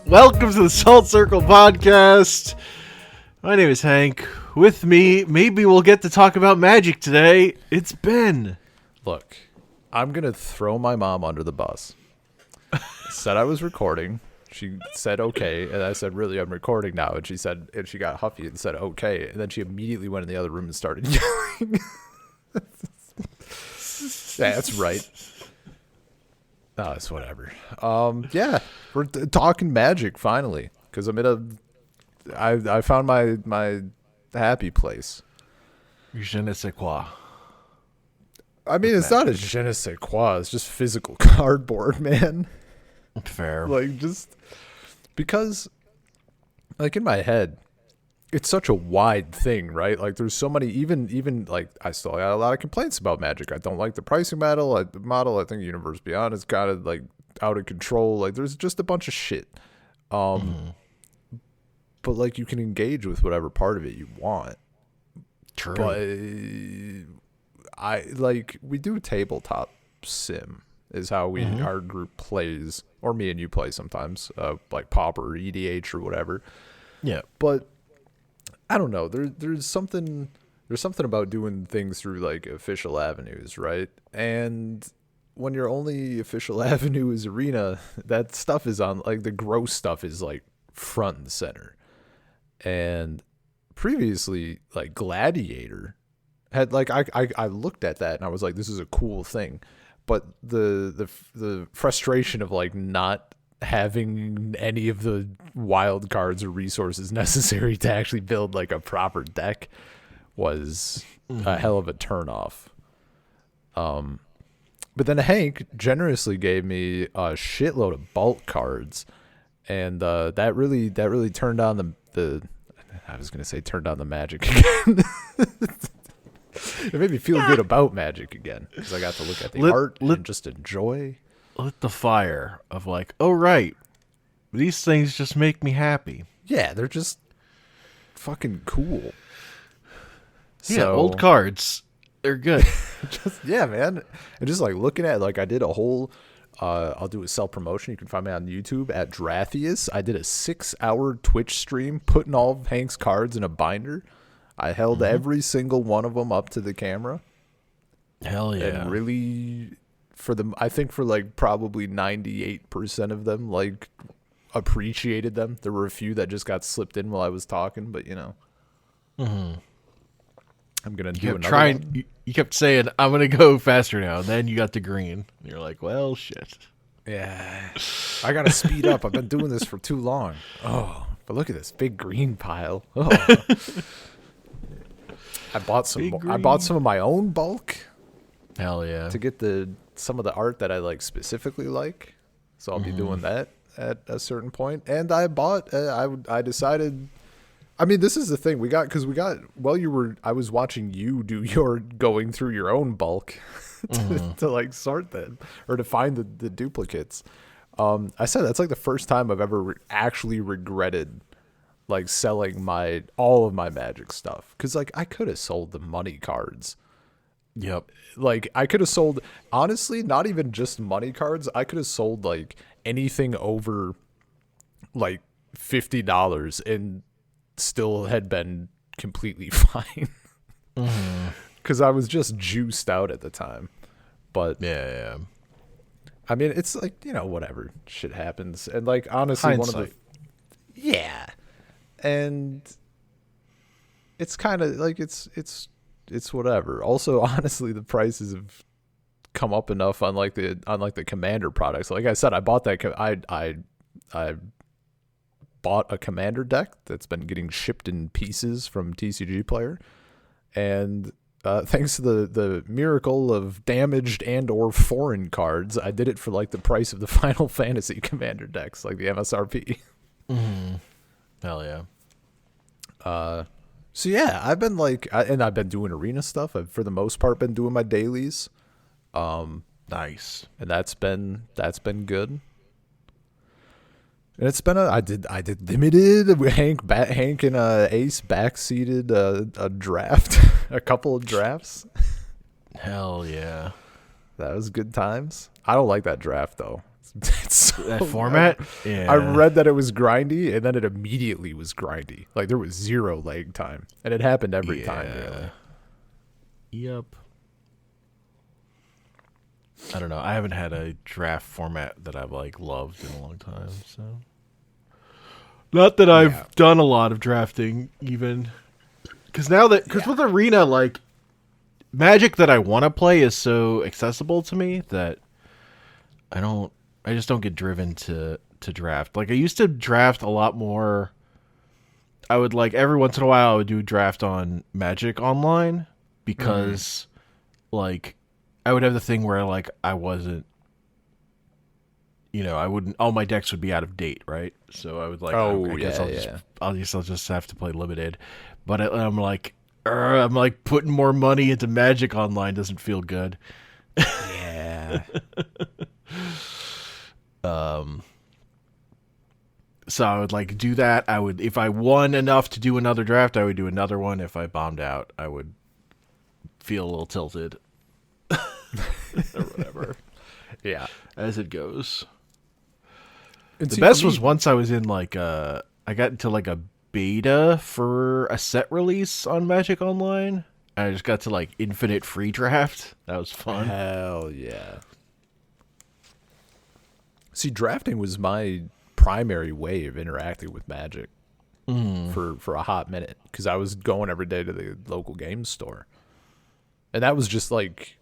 Welcome to the Salt Circle podcast. My name is Hank. With me, maybe we'll get to talk about magic today. It's Ben. Look, I'm going to throw my mom under the bus. Said I was recording. She said okay, and I said, really, I'm recording now. And she got huffy and said okay, and then she immediately went in the other room and started yelling. Yeah, that's right. No, it's whatever. Yeah, we're talking magic finally, because I found my happy place. Je ne sais quoi. I mean, it's not a je ne sais quoi. It's just physical cardboard, man. Fair. Like, just because, like, in my head, it's such a wide thing, right? Like, there's so many, even like, I still got a lot of complaints about magic. I don't like the pricing model. I think Universe Beyond is kind of, like, out of control. Like, there's just a bunch of shit. But, like, you can engage with whatever part of it you want. True. But we do tabletop sim is how our group plays, or me and you play sometimes, like Pop or EDH or whatever. Yeah. But I don't know. There's something about doing things through, like, official avenues, right? And when your only official avenue is Arena, that stuff is on, like, the gross stuff is, like, front and center. And previously, like, Gladiator had, like, I looked at that and I was like, this is a cool thing. But the frustration of, like, not having any of the wild cards or resources necessary to actually build, like, a proper deck was a hell of a turnoff. But then Hank generously gave me a shitload of bulk cards, and that really turned on the I was gonna say turned on the magic again. It made me feel good about magic again, because I got to look at the art and just enjoy. Lit the fire of, like, oh, right. These things just make me happy. Yeah, they're just fucking cool. Yeah, old cards. They're good. Yeah, man. And just, like, looking at, like, I did a whole, I'll do a self-promotion. You can find me on YouTube at Drathius. I did a 6-hour Twitch stream putting all of Hank's cards in a binder. I held every single one of them up to the camera. Hell yeah. And really, I think for, like, probably 98% of them, like, appreciated them. There were a few that just got slipped in while I was talking, but, you know. I'm going to do another one. You kept saying, I'm going to go faster now. And then you got to green. And you're like, well, shit. Yeah. I got to speed up. I've been doing this for too long. Oh, but look at this big green pile. Oh. I bought some of my own bulk. Hell yeah. To get some of the art that I, like, specifically like. So I'll be doing that at a certain point. And I bought I decided, I mean, this is the thing I was watching you do your going through your own bulk to like sort them or to find the duplicates. I said that's, like, the first time I've ever actually regretted, like, selling all of my Magic stuff, because, like, I could have sold the money cards. Yep. Like, I could have sold, honestly, not even just money cards. I could have sold, like, anything over, like, $50 and still had been completely fine. Because I was just juiced out at the time. But yeah. I mean, it's like, you know, whatever, shit happens. And, like, honestly, Hindsight. yeah. And it's kind of like it's whatever. Also, honestly, the prices have come up enough on like the Commander products. Like I said, I bought that. I bought a Commander deck that's been getting shipped in pieces from TCG Player, and thanks to the miracle of damaged and or foreign cards, I did it for, like, the price of the Final Fantasy Commander decks, like the MSRP. Hell yeah. So yeah, I've been I've been doing arena stuff. I've, for the most part, been doing my dailies. Nice. And that's been good. And it's been I did limited. Hank and Ace backseated a draft, a couple of drafts. Hell yeah. That was good times. I don't like that draft though. It's so That format? Yeah. I read that it was grindy, and then it immediately was grindy. Like, there was 0 lag time, and it happened every time, really. Yep. I don't know. I haven't had a draft format that I've like loved in a long time, so not that I've done a lot of drafting even, because with Arena, like, Magic that I want to play is so accessible to me that I just don't get driven to draft. Like, I used to draft a lot more. I would, like, every once in a while I would do a draft on Magic Online because like I would have the thing where, like, I wasn't, I wouldn't, all my decks would be out of date, right? So I would, like, I'll just have to play limited. But I'm like putting more money into Magic Online doesn't feel good. Yeah. So I would, like, do that. If I won enough to do another draft, I would do another one. If I bombed out, I would feel a little tilted. Or whatever. Yeah. As it goes. And the best was once I was in, like, I got into, like, a beta for a set release on Magic Online. And I just got to, like, infinite free draft. That was fun. Hell yeah. See, drafting was my primary way of interacting with Magic for a hot minute, because I was going every day to the local games store. And that was just, like,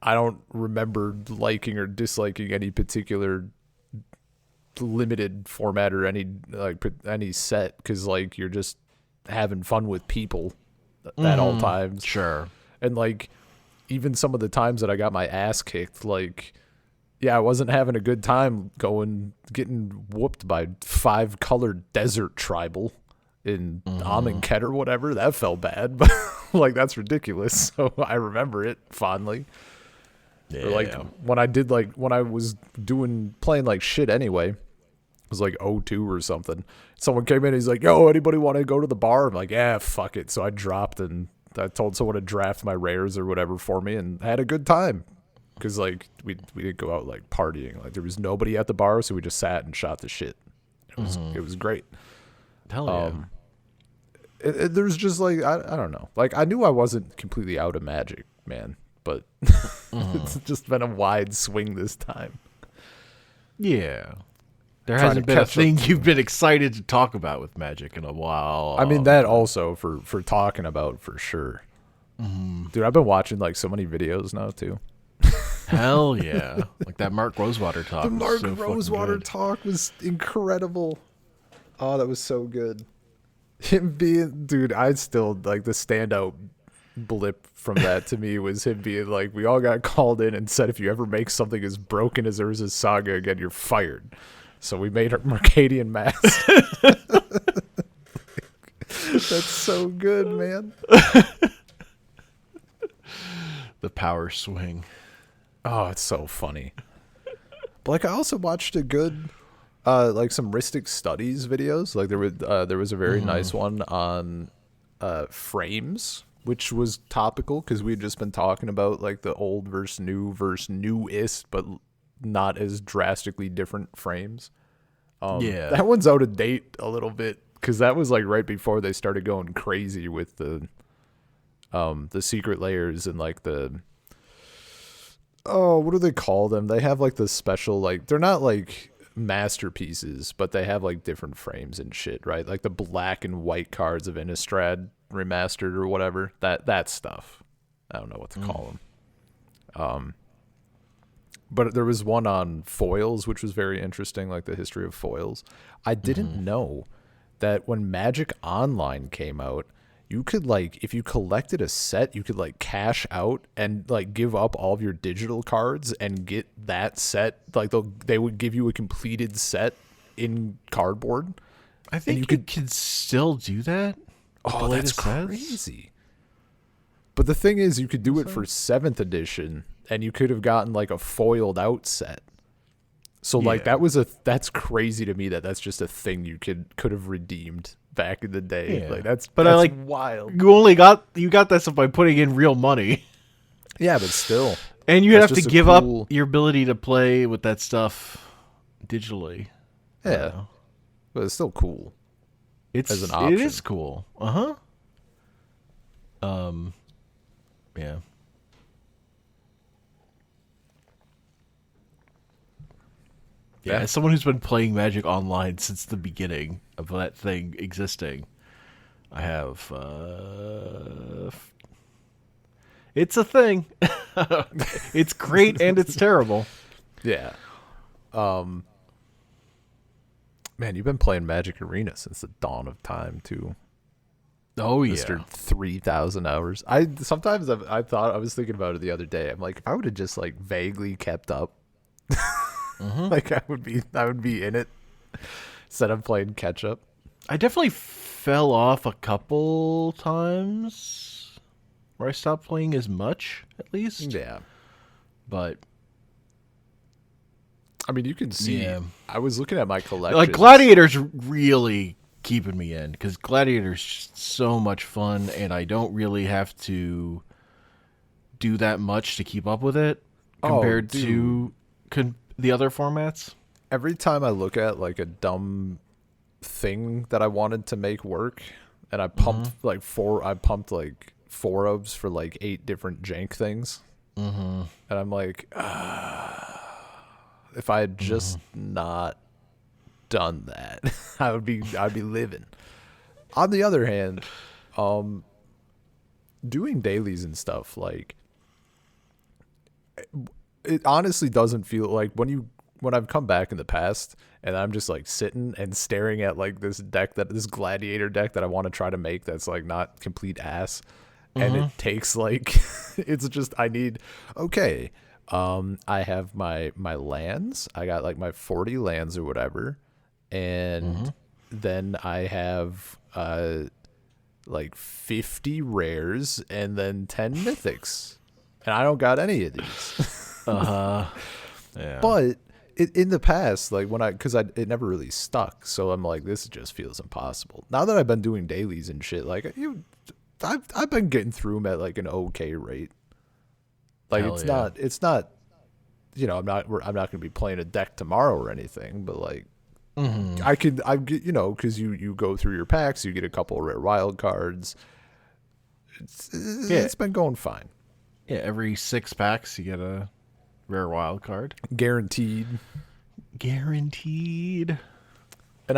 I don't remember liking or disliking any particular limited format or any set, because, like, you're just having fun with people at all times. Sure. And, like, even some of the times that I got my ass kicked, like, yeah, I wasn't having a good time getting whooped by 5-colored desert tribal in Amonkhet or whatever. That felt bad, but, like, that's ridiculous. So I remember it fondly. Yeah. Or, like, when I was playing like shit anyway, it was like 0-2 or something. Someone came in, he's like, yo, anybody want to go to the bar? I'm like, yeah, fuck it. So I dropped, and I told someone to draft my rares or whatever for me, and had a good time. Because, like, we didn't go out, like, partying. Like, there was nobody at the bar, so we just sat and shot the shit. It was great. Hell yeah. There's just, like, I don't know. Like, I knew I wasn't completely out of Magic, man. But it's just been a wide swing this time. Yeah. There hasn't been a thing you've been excited to talk about with Magic in a while. I mean, that also for talking about, for sure. Dude, I've been watching, like, so many videos now, too. Hell yeah. Like that Mark Rosewater talk. The Mark Rosewater talk was incredible. Oh, that was so good. Him being, dude, I still, like, the standout blip from that to me was him being like, we all got called in and said, if you ever make something as broken as Urza's Saga again, you're fired. So we made our Mercadian mask. That's so good, man. The power swing. Oh, it's so funny. But, like, I also watched a good, like, some Ristic Studies videos. Like, there was a very nice one on frames, which was topical because we had just been talking about, like, the old versus newest, but not as drastically different frames. Yeah, that one's out of date a little bit because that was, like, right before they started going crazy with the secret layers and, like, the, oh, what do they call them? They have, like, the special, like, they're not, like, masterpieces, but they have, like, different frames and shit, right? Like the black and white cards of Innistrad remastered or whatever. That stuff. I don't know what to call them. But there was one on foils, which was very interesting, like the history of foils. I didn't know that when Magic Online came out, you could, like, if you collected a set, you could, like, cash out and, like, give up all of your digital cards and get that set. Like, they would give you a completed set in cardboard. I think you could still do that. Oh, that's crazy. But the thing is, you could do it for 7th edition, and you could have gotten, like, a foiled out set. So, like, that's crazy to me that's just a thing you could have redeemed back in the day. Yeah. Like, that's wild. You got that stuff by putting in real money. Yeah, but still. And you have to give up your ability to play with that stuff digitally. Yeah, but it's still cool. As an It option. is cool. Yeah. Yeah, as someone who's been playing Magic Online since the beginning of that thing existing, I have. It's a thing. It's great and it's terrible. Yeah. Man, you've been playing Magic Arena since the dawn of time, too. Oh yeah, Mr. 3,000 hours. I thought I was thinking about it the other day. I'm like, if I would have just like vaguely kept up, like I would be in it instead of playing catch up. I definitely fell off a couple times where I stopped playing as much, at least. Yeah. But I mean, you can see. Yeah. I was looking at my collection. like Gladiator's really keeping me in because Gladiator's just so much fun, and I don't really have to do that much to keep up with it compared to the other formats. Every time I look at like a dumb thing that I wanted to make work, and I pumped like four ofs for like 8 different jank things, and I'm like, if I had just not done that, I'd be living. On the other hand, doing dailies and stuff, like, it honestly doesn't feel like when I've come back in the past and I'm just like sitting and staring at like this gladiator deck that I want to try to make that's like not complete ass, and it takes like it's just I have my lands. I got like my 40 lands or whatever, and then I have like 50 rares and then 10 mythics, and I don't got any of these. Yeah. But in the past, like it never really stuck, so I'm like, this just feels impossible. Now that I've been doing dailies and shit, like I've been getting through them at like an okay rate. Like it's not, I'm not going to be playing a deck tomorrow or anything, but like because you go through your packs, you get a couple of rare wild cards. It's been going fine. Yeah, every 6 packs you get a rare wild card. Guaranteed. And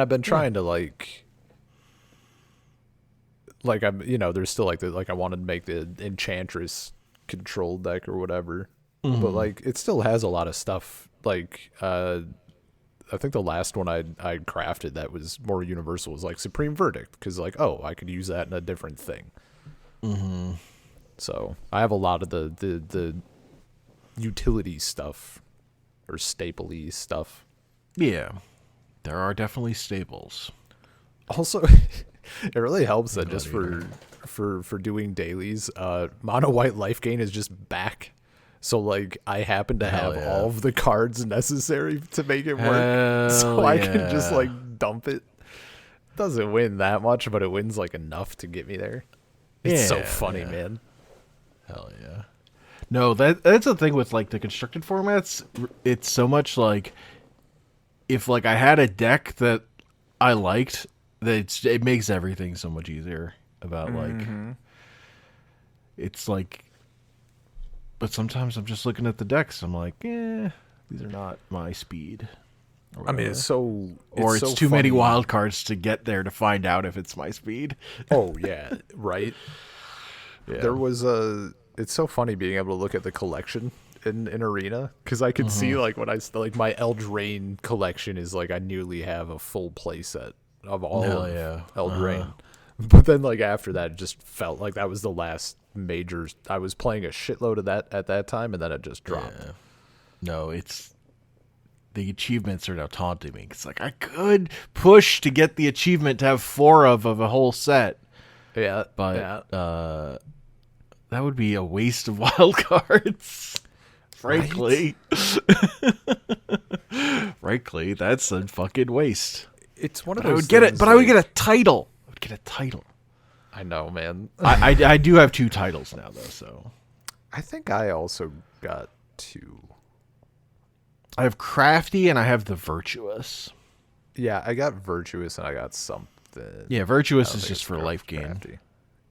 I've been trying to like I'm, there's still like I wanted to make the Enchantress control deck or whatever, but like it still has a lot of stuff. Like I think the last one I crafted that was more universal was like Supreme Verdict, because like, I could use that in a different thing. So I have a lot of the utility stuff or staple-y stuff. Yeah, there are definitely staples. Also, it really helps that just for doing dailies, mono white life gain is just back. So like I happen to have all of the cards necessary to make it work. So I can just like dump it. Doesn't win that much, but it wins like enough to get me there. It's so funny, man. Hell yeah. No, that's the thing with like the constructed formats. It's so much like if like I had a deck that I liked, that it makes everything so much easier about like it's like. But sometimes I'm just looking at the decks. I'm like, these are not my speed. I mean, it's too many wild cards to get there to find out if it's my speed. Oh yeah, right. Yeah. There was it's so funny being able to look at the collection in Arena, because I could see like when my Eldraine collection is like I nearly have a full play set of all Eldraine. But then like after that, it just felt like that was the last major. I was playing a shitload of that at that time, and then it just dropped. Yeah. No, it's the achievements are now taunting me. It's like I could push to get the achievement to have 4 of a whole set. Yeah, but that would be a waste of wild cards. Frankly, frankly, that's a fucking waste. It's one of those. I would get it, but I would get a title. I know, man. I do have 2 titles now, though. So I think I also got 2. I have crafty and I have the virtuous. Yeah, I got virtuous and I got something. Yeah, I virtuous don't is think just it's for life gain. crafty.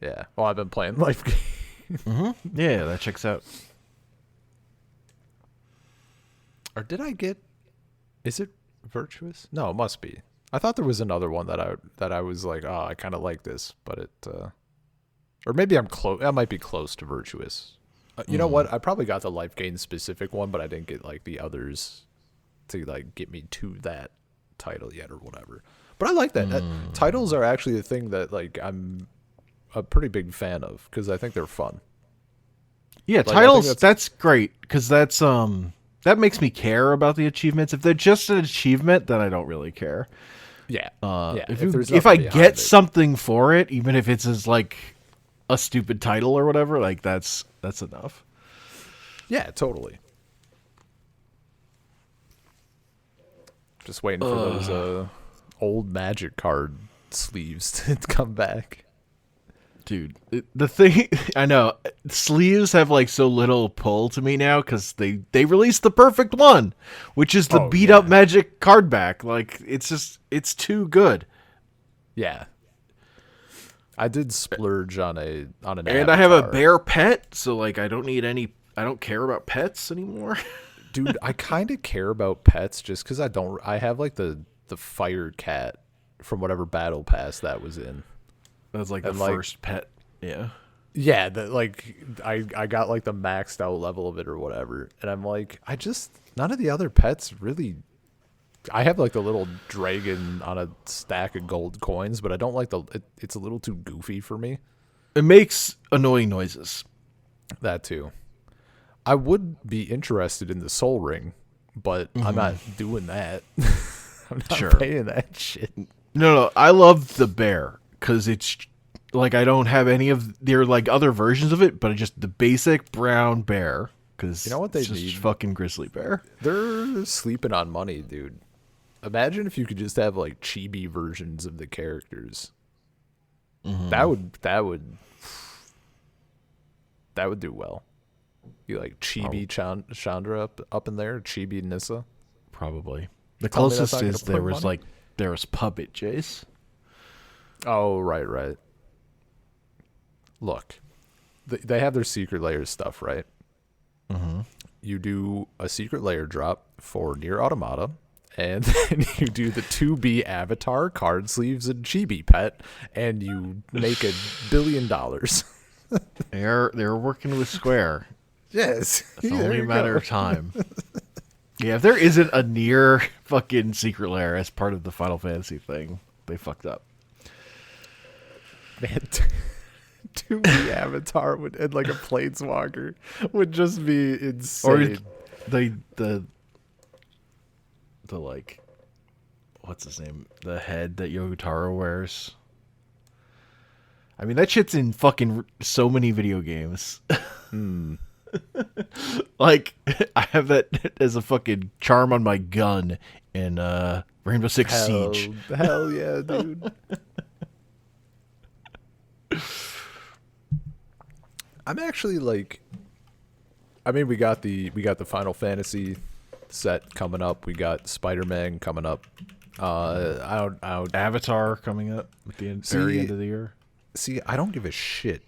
Yeah. Well, I've been playing life game. Yeah, that checks out. Or did I get? Is it virtuous? No, it must be. I thought there was another one that I was like, oh, I kind of like this, but it. Or maybe I'm close. I might be close to virtuous. You know what? I probably got the life gain specific one, but I didn't get like the others to like get me to that title yet or whatever. But I like that. Titles are actually a thing that like I'm a pretty big fan of because I think they're fun. Yeah, Like, titles. That's great because that's that makes me care about the achievements. If they're just an achievement, then I don't really care. Yeah. If I get something for it, even if it's as like a stupid title or whatever, like that's enough. Yeah, totally. Just waiting for those old Magic card sleeves to come back. Dude, the thing, I know, sleeves have like so little pull to me now because they released the perfect one, which is the beat up Magic card back. Like, it's too good. Yeah. I did splurge on an and avatar. I have a bear pet, so like I don't care about pets anymore. Dude, I kind of care about pets just because I have like the fire cat from whatever battle pass that was in. That's like the first pet. Yeah. Yeah, that like I got like the maxed out level of it or whatever. And I'm like, none of the other pets really. I have like the little dragon on a stack of gold coins, but I don't like it's a little too goofy for me. It makes annoying noises. That too. I would be interested in the soul ring, but I'm not doing that. I'm not paying that shit. No, I love the bear because it's like I don't have any of there are like other versions of it, but just the basic brown bear because you know what they need? Just fucking grizzly bear. They're sleeping on money, dude. Imagine if you could just have like chibi versions of the characters. That would do well. You like Chibi Chandra up in there, Chibi Nissa. Probably the closest is there was Puppet Jace. Oh right. Look, they have their secret layer stuff, right? You do a secret layer drop for Nier Automata. And then you do the 2B avatar, card sleeves, and chibi pet, and you make $1 billion. They're working with Square. Yes. It's only a matter of time. Yeah, if there isn't a Nier fucking secret lair as part of the Final Fantasy thing, they fucked up. Man, 2B avatar and like a planeswalker would just be insane. Or the like, what's his name? The head that Yogotaro wears. I mean, that shit's in fucking so many video games. Like, I have that as a fucking charm on my gun in Rainbow Six Siege. Hell yeah, dude. I'm actually like, I mean, we got the Final Fantasy set coming up. We got Spider-Man coming up. Avatar coming up at the very end of the year. See, I don't give a shit.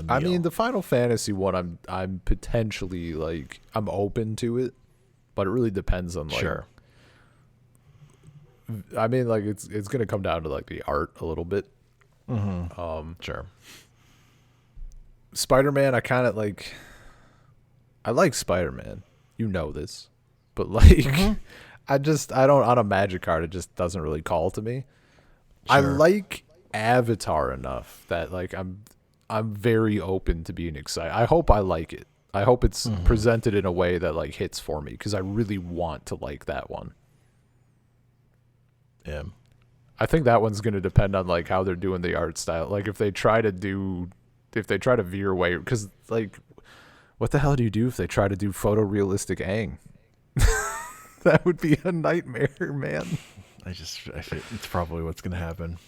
I mean, the Final Fantasy one, I'm potentially like I'm open to it, but it really depends on like. Sure. I mean, like it's gonna come down to like the art a little bit. Sure. Spider-Man, I kind of like. I like Spider-Man. You know this. But like, I don't on a Magic card. It just doesn't really call to me. Sure. I like Avatar enough that like I'm very open to being excited. I hope I like it. I hope it's presented in a way that like hits for me because I really want to like that one. Yeah, I think that one's going to depend on like how they're doing the art style. Like if they try to veer away, because like, what the hell do you do if they try to do photorealistic Aang? That would be a nightmare, man. I think it's probably what's going to happen.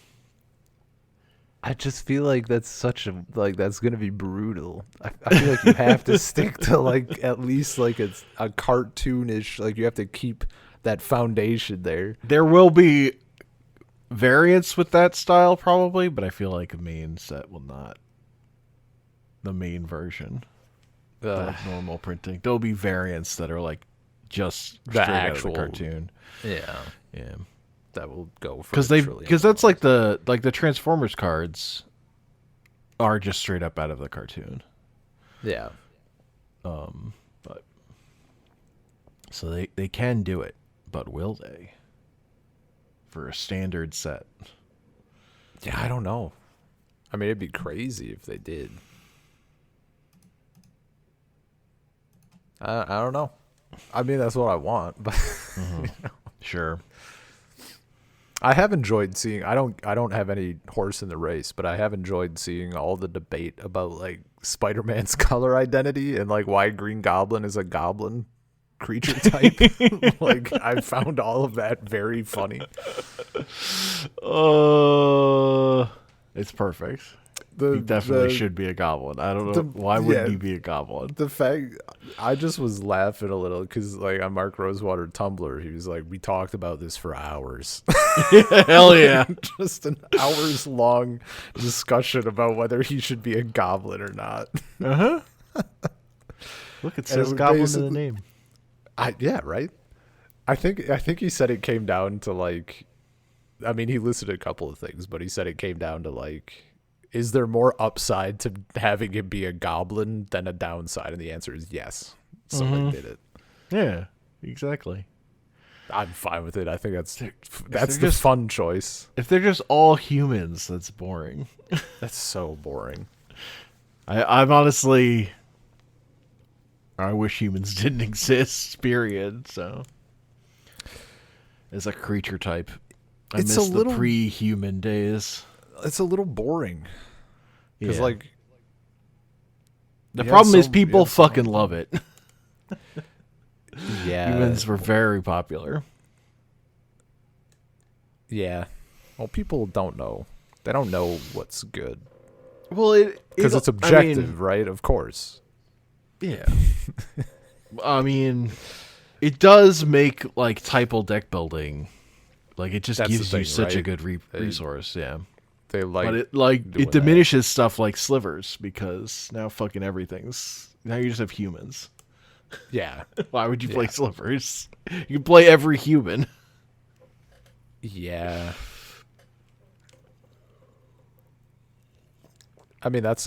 I just feel like that's such a that's gonna be brutal. I feel like you have to stick to like at least like a cartoonish, like you have to keep that foundation there. There will be variants with that style probably, but I feel like a main set will not. The main version, like normal printing. There'll be variants that are like just The straight actual out of the cartoon. Yeah, Yeah. that will go for Because that's like the Transformers cards are just straight up out of the cartoon. yeah. But so they can do it, but will they? For a standard set. Yeah, I don't know. I mean, it'd be crazy if they did. I don't know. I mean, that's what I want, but you know. Sure. I have enjoyed seeing. I don't have any horse in the race, but I have enjoyed seeing all the debate about like Spider-Man's color identity and like why Green Goblin is a goblin creature type. Like I found all of that very funny. It's perfect. He He definitely should be a goblin. I don't know why wouldn't he be a goblin. The fact I just was laughing a little because like on Mark Rosewater Tumblr, he was like, "We talked about this for hours." Hell yeah! Just an hours long discussion about whether he should be a goblin or not. Uh huh. Look, it says goblin in the name. Yeah, right. I think he said it came down to like, I mean, he listed a couple of things, but he said it came down to like, is there more upside to having him be a goblin than a downside? And the answer is yes. So they did it. Yeah, exactly. I'm fine with it. I think that's the fun choice. If they're just all humans, that's boring. That's so boring. I'm honestly, I wish humans didn't exist. Period. So, as a creature type, I miss the pre-human days. It's a little boring. Because like, the problem is people fucking love it. Yeah, humans were very popular. Yeah, well, people don't know. They don't know what's good. Well, because it's objective, right? Of course. Yeah. I mean, it does make like typal deck building, like it just gives you such a good resource. Yeah. They like, but it diminishes stuff like slivers because now fucking now you just have humans. Yeah. Why would you play slivers? You can play every human. Yeah. I mean, that's.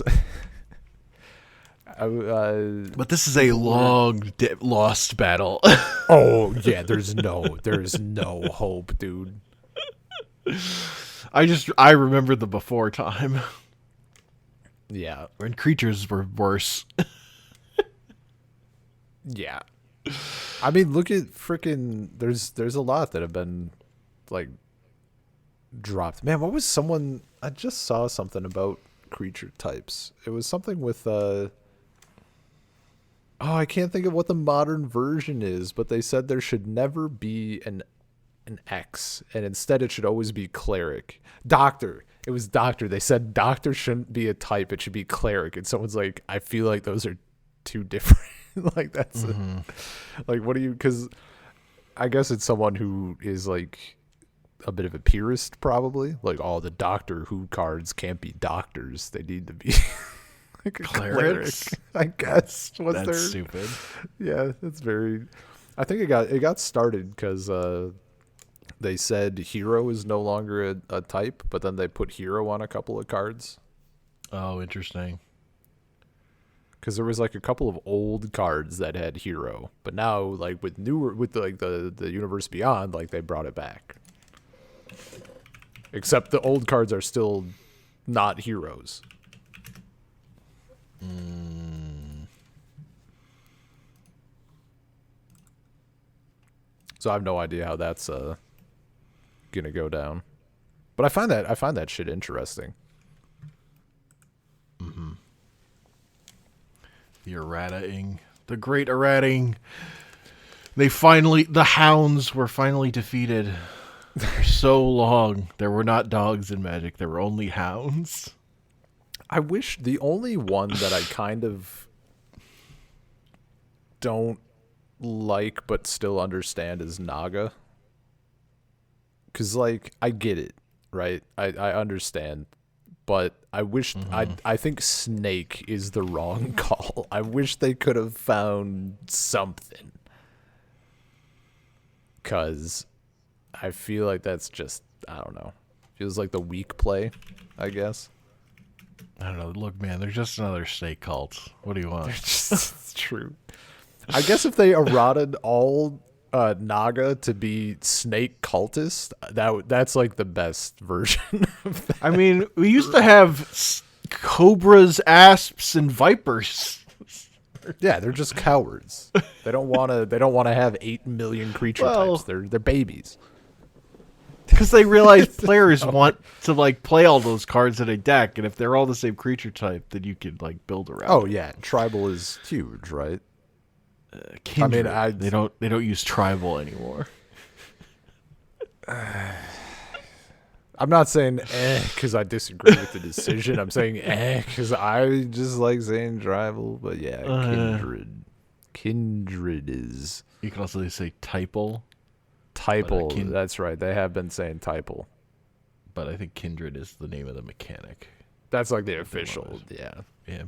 But this is a long lost battle. Oh yeah, there's no hope, dude. I remember the before time. Yeah, when creatures were worse. Yeah, I mean, look at freaking. There's a lot that have been like dropped. Man, what was someone? I just saw something about creature types. It was something with Oh, I can't think of what the modern version is, but they said there should never be an X, and instead it should always be cleric. Doctor. It was doctor. They said doctor shouldn't be a type. It should be cleric. And someone's like, I feel like those are two different. Like that's like, what do you? Because I guess it's someone who is like a bit of a purist, probably. Like, oh, the Doctor Who cards can't be doctors. They need to be. Like a cleric, I guess. That's stupid. Yeah, that's very. I think it got started because they said hero is no longer a type, but then they put hero on a couple of cards. Oh, interesting. Because there was like a couple of old cards that had hero, but now like with the Universe Beyond, like they brought it back. Except the old cards are still not heroes. So I have no idea how that's gonna go down, but I find that shit interesting. Mm-hmm. The errata-ing, the great errata-ing. The hounds were finally defeated. For so long, there were not dogs in Magic. There were only hounds. I wish the only one that I kind of don't like but still understand is Naga. Because, like, I get it, right? I understand. But I wish, I think Snake is the wrong call. I wish they could have found something. Because I feel like that's just, I don't know. Feels like the weak play, I guess. I don't know. Look, man, they're just another snake cult. What do you want? It's true. I guess if they eroded all Naga to be snake cultist, that's like the best version of that. I mean, we used to have cobras, asps, and vipers. Yeah, they're just cowards. They don't want to. They don't want to have 8 million creature types. They're babies. Because they realize players want to like play all those cards in a deck, and if they're all the same creature type, then you could like build around. Oh yeah, tribal is huge, right? Kindred, I mean, they don't use tribal anymore. I'm not saying because I disagree with the decision. I'm saying because I just like saying tribal. But yeah, kindred is. You can also say typal. Typal, that's right. They have been saying typal. But I think kindred is the name of the mechanic. That's like the official, yeah. Yeah.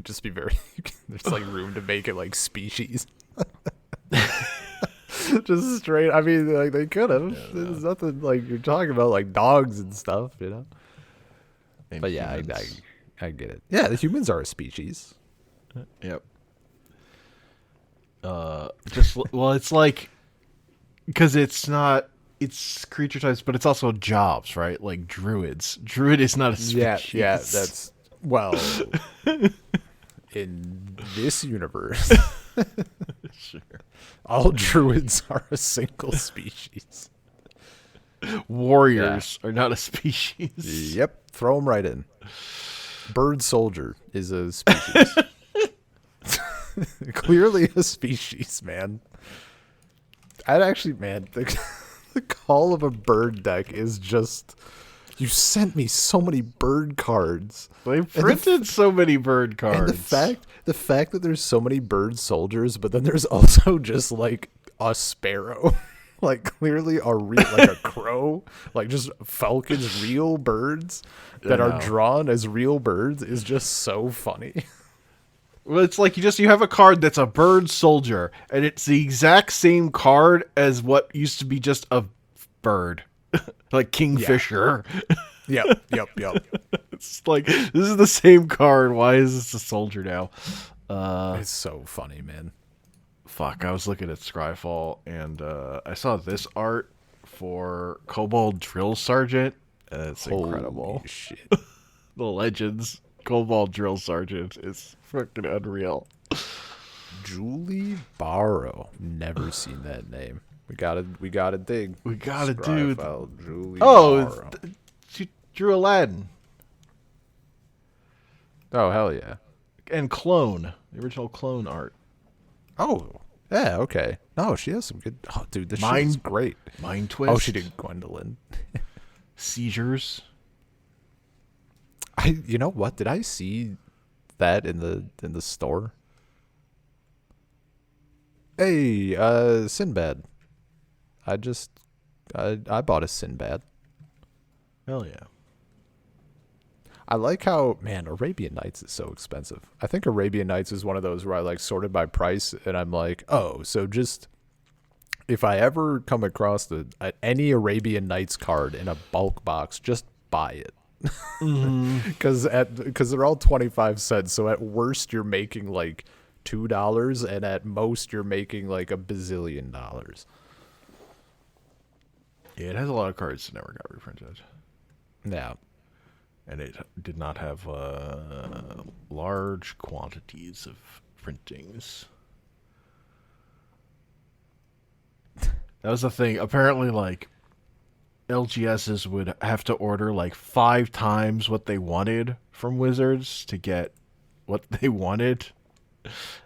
Just be very, there's like room to make it like species. Just straight, I mean, like they could have. Yeah, there's nothing like you're talking about like dogs and stuff, you know? Maybe but yeah, I get it. Yeah, the humans are a species. Yep. It's like because it's creature types, but it's also jobs, right? Like druids. Druid is not a species. Yeah, that's in this universe. Sure. All druids are a single species. Warriors are not a species. Yep, throw them right in. Bird soldier is a species. Clearly a species, man. I'd actually, man, the call of a bird deck is just. You sent me so many bird cards. They printed so many bird cards. And the fact that there's so many bird soldiers, but then there's also just like a sparrow. Like clearly like a crow, like just falcons, real birds that are drawn as real birds is just so funny. Well, it's like you have a card that's a bird soldier, and it's the exact same card as what used to be just a bird, like Kingfisher. Yeah. Yep. It's like this is the same card. Why is this a soldier now? It's so funny, man. Fuck, I was looking at Scryfall, and I saw this art for Kobold Drill Sergeant, and it's incredible. Holy shit. The Legends Kobold Drill Sergeant is fucking unreal. Julie Barrow. Never seen that name. We gotta dig. We gotta do. Julie Barrow. She drew Aladdin. Oh hell yeah! And Clone, the original Clone art. Oh, yeah, okay. No, she has some good. Oh, dude, this shit is great. Mind Twist. Oh, she did Gwendolyn. Seizures. You know what? Did I see that in the store? Hey, Sinbad. I bought a Sinbad. Hell yeah. I like how, man, Arabian Nights is so expensive. I think Arabian Nights is one of those where I like sorted by price and I'm like, oh, so just if I ever come across any Arabian Nights card in a bulk box, just buy it. Because they're all 25 cents. So at worst you're making like $2 and at most you're making like $1 bazillion. Yeah, it has a lot of cards that never got reprinted. Yeah. And it did not have large quantities of printings. That was the thing. Apparently, like, LGSs would have to order like 5 times what they wanted from Wizards to get what they wanted.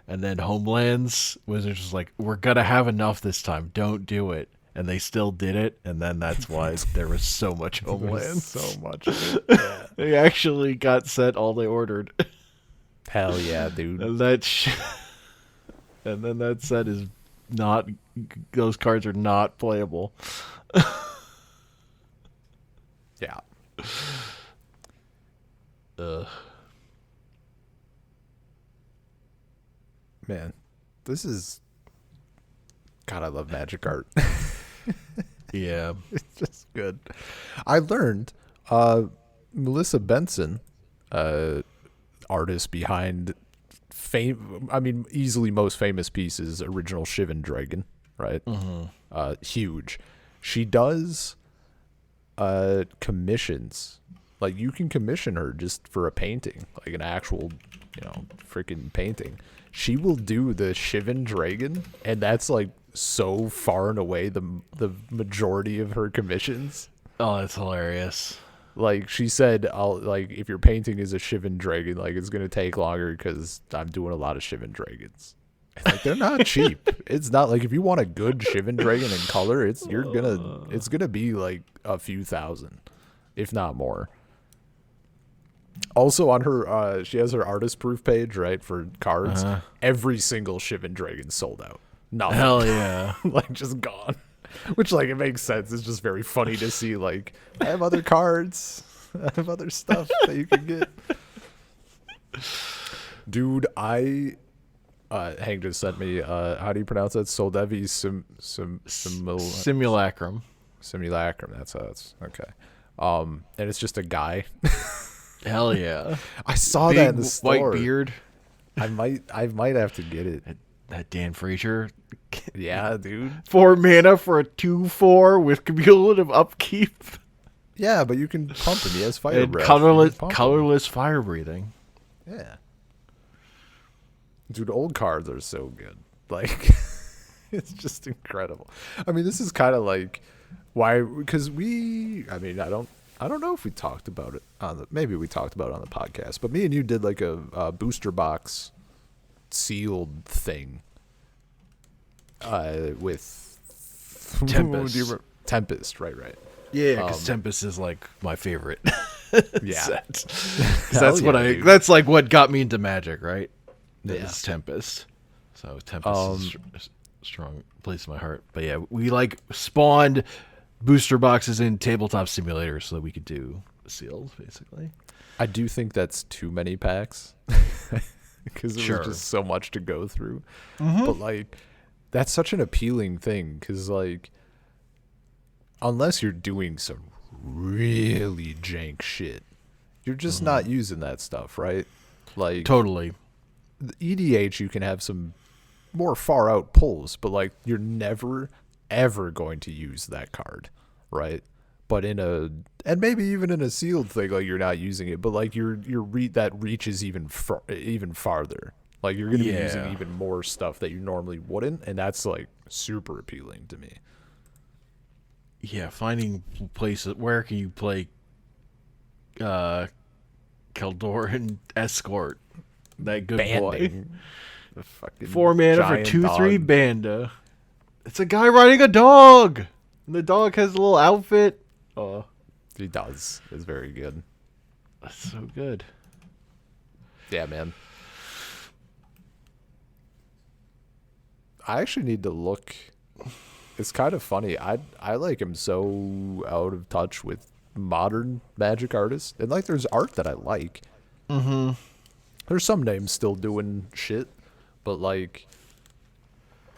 And then Homelands was just like, we're going to have enough this time. Don't do it. And they still did it. And then that's why there was so much Homelands. So much. Yeah. They actually got sent all they ordered. Hell yeah, dude. And and then that set is not, those cards are not playable. Yeah. Man, this is... God, I love magic art. Yeah. It's just good. I learned Melissa Benson, artist behind easily most famous pieces, original Shivan Dragon, right? Mm-hmm. Huge. She does commissions. Like, you can commission her just for a painting, like an actual, freaking painting. She will do the Shivan Dragon, and that's like so far and away the majority of her commissions. Oh, that's hilarious. Like, she said, if your painting is a Shivan Dragon, like, it's gonna take longer because I'm doing a lot of Shivan Dragons. Like, they're not cheap. It's not like, if you want a good Shivan Dragon in color, it's gonna be like a few thousand, if not more. Also, on her, she has her artist proof page, right, for cards. Every single Shivan Dragon sold out. Nothing. Hell yeah. Like, just gone. Which, like, it makes sense. It's just very funny to see, like, I have other cards. I have other stuff that you can get. Dude, Hank just sent me, how do you pronounce that? Soldevi Simulacrum. Simulacrum, that's how it's, okay. And it's just a guy. Hell yeah. I saw that in the store. White beard. I might have to get it. That Dan Frazier. Yeah, dude. 4 mana for a 2/4 with cumulative upkeep. Yeah, but you can pump him. He has fire and breath. colorless fire breathing. Yeah. Dude, old cards are so good. Like, it's just incredible. I mean, this is kind of like why, because I don't know if we talked about it maybe we talked about it on the podcast, but me and you did like a booster box sealed thing with Tempest. Tempest, right. Yeah, because Tempest is like my favorite. Yeah. Set. That's like what got me into Magic, right? Yeah. It's Tempest. So Tempest is strong place in my heart. But yeah, we like spawned booster boxes in Tabletop Simulator so that we could do sealed, basically. I do think that's too many packs because there's just so much to go through. Mm-hmm. But like, that's such an appealing thing because, like, unless you're doing some really jank shit, you're just not using that stuff, right? Like, totally. The EDH, you can have some more far out pulls, but like, you're never ever going to use that card, right? But and maybe even in a sealed thing, like, you're not using it, but like that reaches even farther. Like, you're going to be using even more stuff that you normally wouldn't, and that's like super appealing to me. Yeah, finding places where can you play Keldor and Escort. That good Banding. boy. The fucking 4 mana for 2/3 dog. Banda. It's a guy riding a dog. And the dog has a little outfit. Oh, He does. It's very good. that's so good. Yeah, man. I actually need to look. It's kind of funny. I like am so out of touch with modern Magic artists. And like, there's art that I like. Mm-hmm. There's some names still doing shit, but like,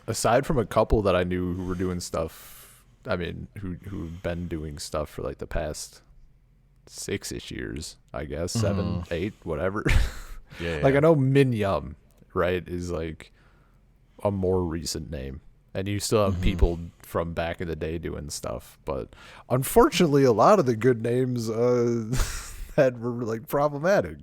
aside from a couple that I knew who were doing stuff, I mean, who've been doing stuff for like the past 6-ish years, I guess, 7, 8, whatever. Yeah. Like, I know Min Yum, right, is like a more recent name, and you still have people from back in the day doing stuff, but unfortunately, a lot of the good names that were like problematic.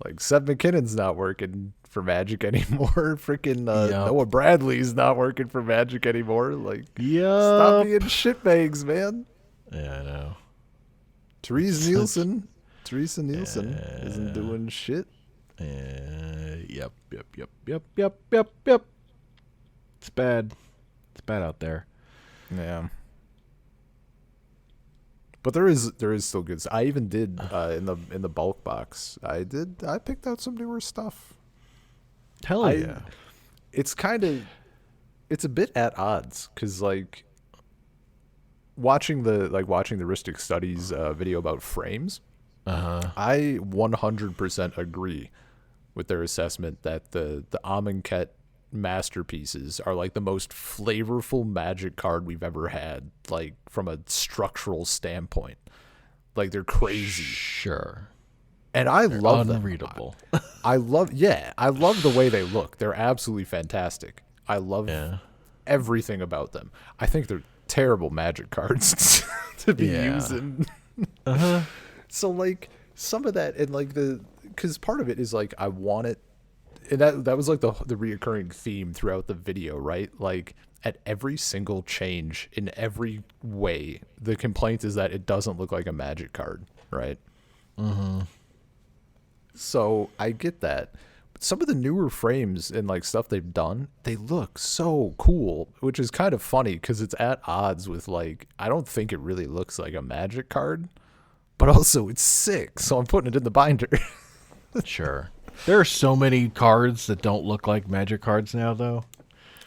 Like, Seth McKinnon's not working for Magic anymore. Freaking Noah Bradley's not working for Magic anymore. Like, stop being shitbags, man. Yeah, I know. Teresa Nielsen isn't doing shit. Yep, yep, yep, yep, yep, yep, yep. It's bad. It's bad out there. Yeah. But there is still good. I even did in the bulk box. I picked out some newer stuff. Hell yeah. It's a bit at odds because like watching the Ristic Studies video about frames. I 100% agree with their assessment that the Amonkhet masterpieces are like the most flavorful Magic card we've ever had, like from a structural standpoint. Like they're crazy. Sure. And I love unreadable. them. I love the way they look. They're absolutely fantastic. I love everything about them. I think they're terrible Magic cards to be using. So like some of that, and like because part of it is like I want it, and that was like the reoccurring theme throughout the video, right? Like at every single change in every way, the complaint is that it doesn't look like a Magic card, right? So I get that. But some of the newer frames and like stuff they've done, they look so cool, which is kind of funny because it's at odds with like I don't think it really looks like a Magic card. But also, it's sick, so I'm putting it in the binder. Sure. There are so many cards that don't look like Magic cards now, though.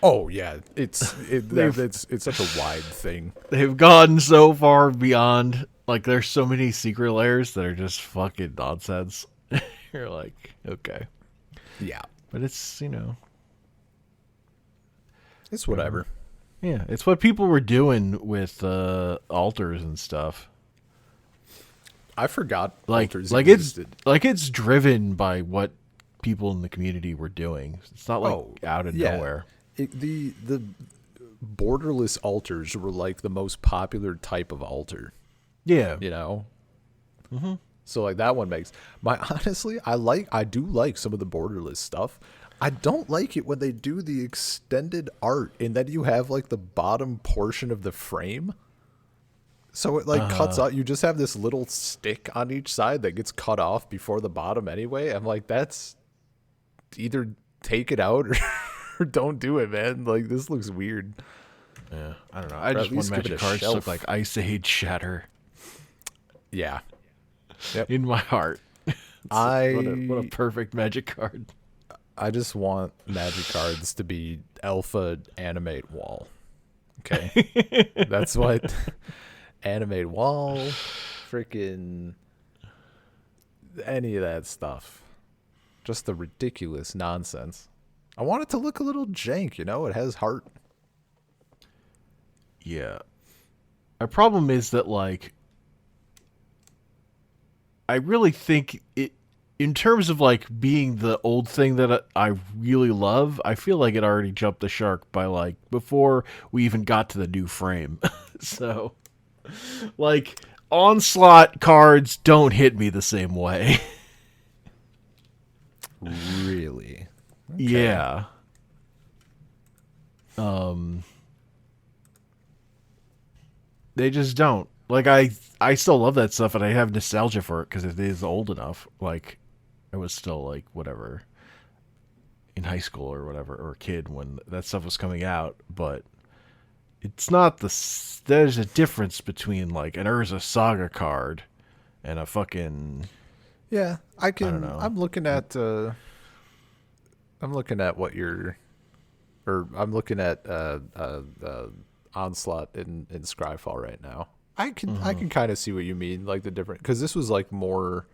Oh yeah, it's such a wide thing. They've gone so far beyond. Like, there's so many secret layers that are just fucking nonsense. You're like, okay, Yeah, but it's it's whatever. Yeah, it's what people were doing with altars and stuff. I forgot altars existed. It's driven by what people in the community were doing. It's not like out of nowhere. The borderless altars were like the most popular type of altar. Yeah, So like that one makes honestly, I do like some of the borderless stuff. I don't like it when they do the extended art and then you have like the bottom portion of the frame. So it like cuts out. You just have this little stick on each side that gets cut off before the bottom anyway. I'm like, that's either take it out or don't do it, man. Like this looks weird. Yeah, I don't know. I just want Magic cards to look like Ice Age Shatter. Yeah. Yep. In my heart. What a perfect Magic card. I just want Magic cards to be alpha animate wall. Okay. That's what animate wall, freaking any of that stuff. Just the ridiculous nonsense. I want it to look a little jank, it has heart. Yeah. My problem is that like I really think it in terms of like being the old thing that I really love, I feel like it already jumped the shark by like before we even got to the new frame. So like Onslaught cards don't hit me the same way. Really? Okay. Yeah. They just don't. Like I still love that stuff and I have nostalgia for it because it is old enough. Like I was still like whatever in high school or whatever or a kid when that stuff was coming out, but it's not there's a difference between like an Urza Saga card and a fucking I don't know. I'm looking at what you're I'm looking at Onslaught in Scryfall right now. I can kind of see what you mean, like the different because this was like more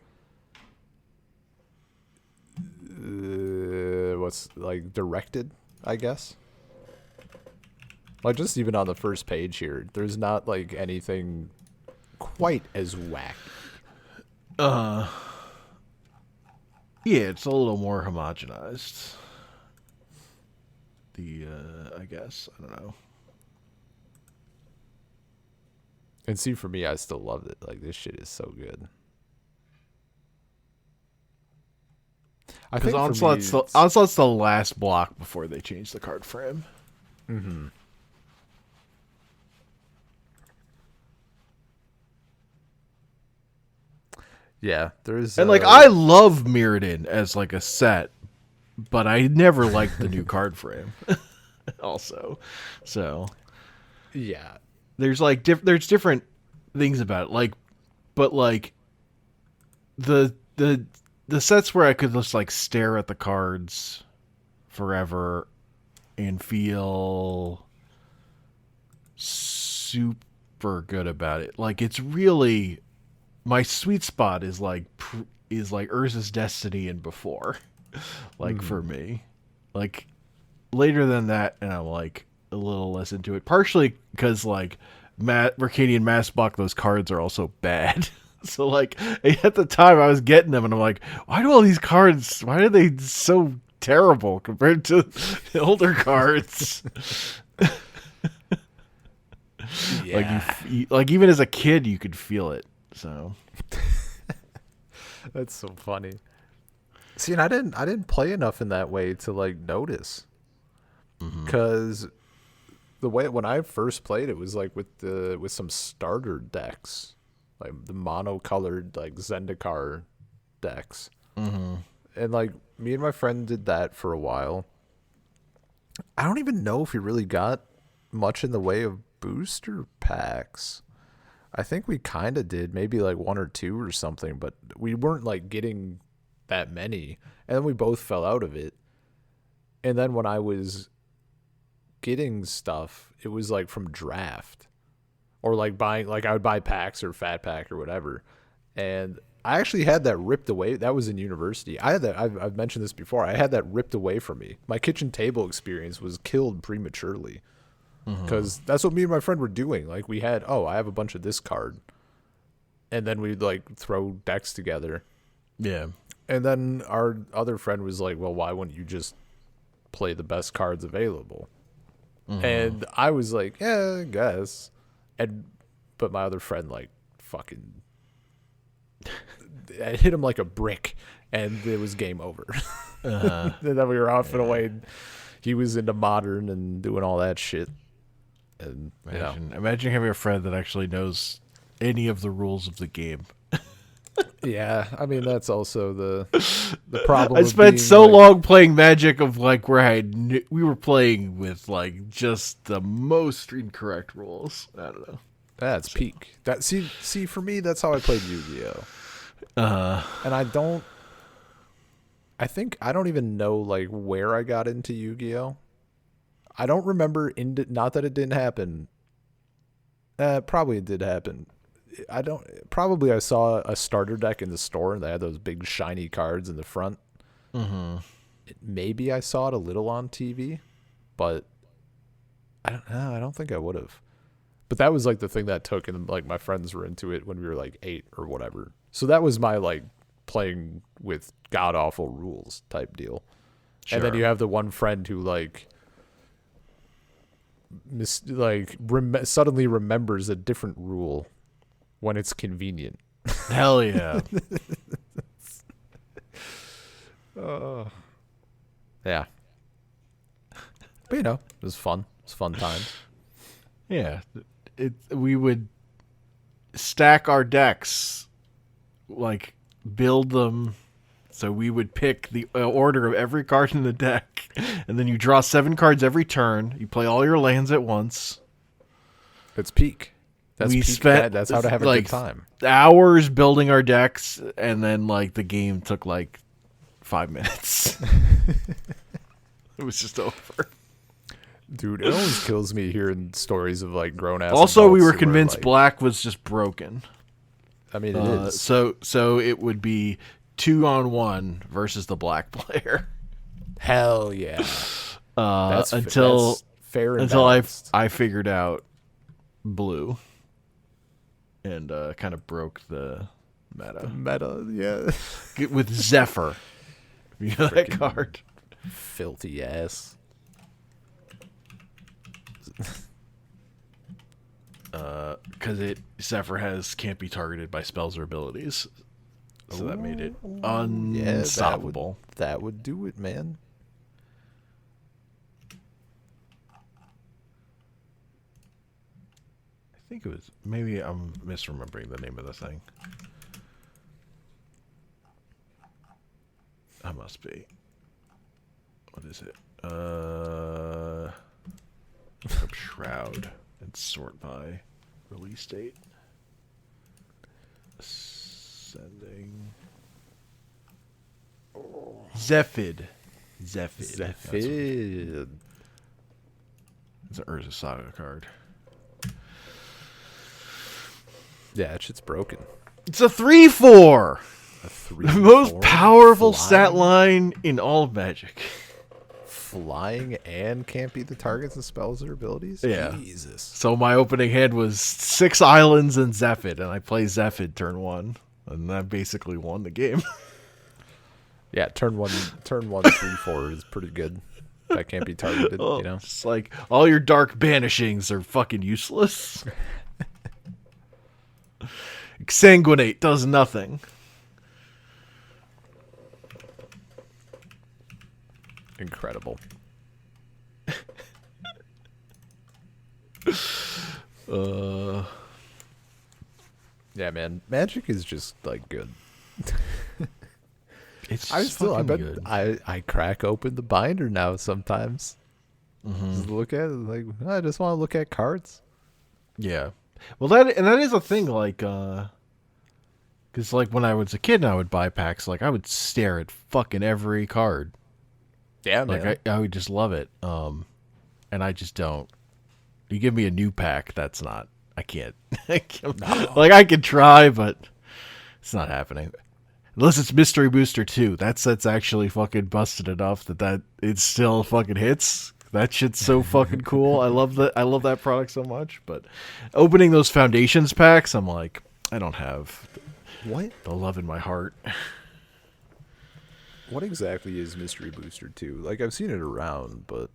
what's like directed, I guess. Like just even on the first page here, there's not like anything quite as wacky. Yeah, it's a little more homogenized. I guess I don't know. And see, for me, I still loved it. Like this shit is so good. I think Onslaught's the last block before they change the card frame. Mm-hmm. Yeah, there's And like I love Mirrodin as like a set, but I never liked the new card frame. Also, so yeah. there's like there's different things about it. Like, but like the sets where I could just like stare at the cards forever and feel super good about it. Like it's really my sweet spot is like Urza's Destiny and before. Like for me, like later than that, and I'm like a little less into it. Partially because like Mercadian Mass Block, those cards are also bad. So like at the time I was getting them, and I'm like, why do all these cards? Why are they so terrible compared to the older cards? Yeah. Like even as a kid, you could feel it. So That's so funny. See, and I didn't play enough in that way to like notice, because the way when I first played it was like with some starter decks, like the mono-colored like Zendikar decks, and like me and my friend did that for a while. I don't even know if we really got much in the way of booster packs. I think we kind of did, maybe like one or two or something, but we weren't like getting that many. And then we both fell out of it. And then when I was getting stuff, it was like from draft or like buying, like I would buy packs or fat pack or whatever. And I actually had that ripped away. That was in university. I had that. I've mentioned this before. I had that ripped away from me. My kitchen table experience was killed prematurely. Because that's what me and my friend were doing. Like we had, I have a bunch of this card, and then we'd like throw decks together. yeah, And then our other friend was like, "Well, why wouldn't you just play the best cards available?" And I was like, "Yeah, I guess." But my other friend like fucking I hit him like a brick, and it was game over. And then we were off and away. He was into modern and doing all that shit. And imagine having a friend that actually knows any of the rules of the game. yeah, I mean that's also the problem. I of spent being, so like, long playing Magic of like where we were playing with like just the most incorrect rules. I don't know. That's peak. That see for me that's how I played Yu-Gi-Oh. And I think I don't even know like where I got into Yu-Gi-Oh. I don't remember not that it didn't happen. Probably it did happen. I saw a starter deck in the store and they had those big shiny cards in the front. Maybe I saw it a little on TV, but I don't know. I don't think I would have. But that was like the thing that took, and like my friends were into it when we were like 8 or whatever. So that was my like playing with god awful rules type deal. Sure. And then you have the one friend who like suddenly remembers a different rule when it's convenient. Hell yeah. Yeah. But it was fun. It was fun times. Yeah. We would stack our decks, like build them. So we would pick the order of every card in the deck, and then you draw 7 cards every turn. You play all your lands at once. It's peak. That's we peak. spent That's how to have a like good time. Hours building our decks, and then like the game took like 5 minutes. It was just over. Dude, it always kills me hearing stories of like grown ass. Also, we were who convinced like, black was just broken. I mean, it is. So it would be 2-on-1 versus the black player. Hell yeah. That's fair and until I figured out blue and kind of broke the meta. Yeah. With Zephyr. You know that card? Filthy ass. Because Zephyr can't be targeted by spells or abilities. So that made it unstoppable. Yeah, that would do it, man. I think it was, maybe I'm misremembering the name of the thing. I must be. What is it? Look up Shroud and sort by release date. Sending. Zephid. Zephid. It's an Urza Saga card. Yeah, that shit's broken. It's a 3/4. A 3/4? The most powerful Flying? stat line in all of Magic. Flying and can't be the targets and spells or abilities? Yeah. Jesus. So my opening hand was 6 islands and Zephid, and I play Zephid turn 1, and that basically won the game. Yeah, turn one, 3/4 is pretty good. That can't be targeted, you know? It's like, all your dark banishings are fucking useless. Exsanguinate does nothing. Incredible. Yeah, man. Magic is just like good. It's I bet good. I crack open the binder now sometimes. Just look at it like I just want to look at cards. Yeah. Well, that is a thing, like, because, like, when I was a kid and I would buy packs, like, I would stare at fucking every card. Yeah, man. Like, I would just love it. And I just don't. You give me a new pack, that's not. I can't. Like, I could try, but it's not happening. Unless it's Mystery Booster 2. That set's actually fucking busted enough that it still fucking hits. That shit's so fucking cool. I love that product so much. But opening those Foundations packs, I'm like, I don't have What the love in my heart. What exactly is Mystery Booster 2? Like I've seen it around, but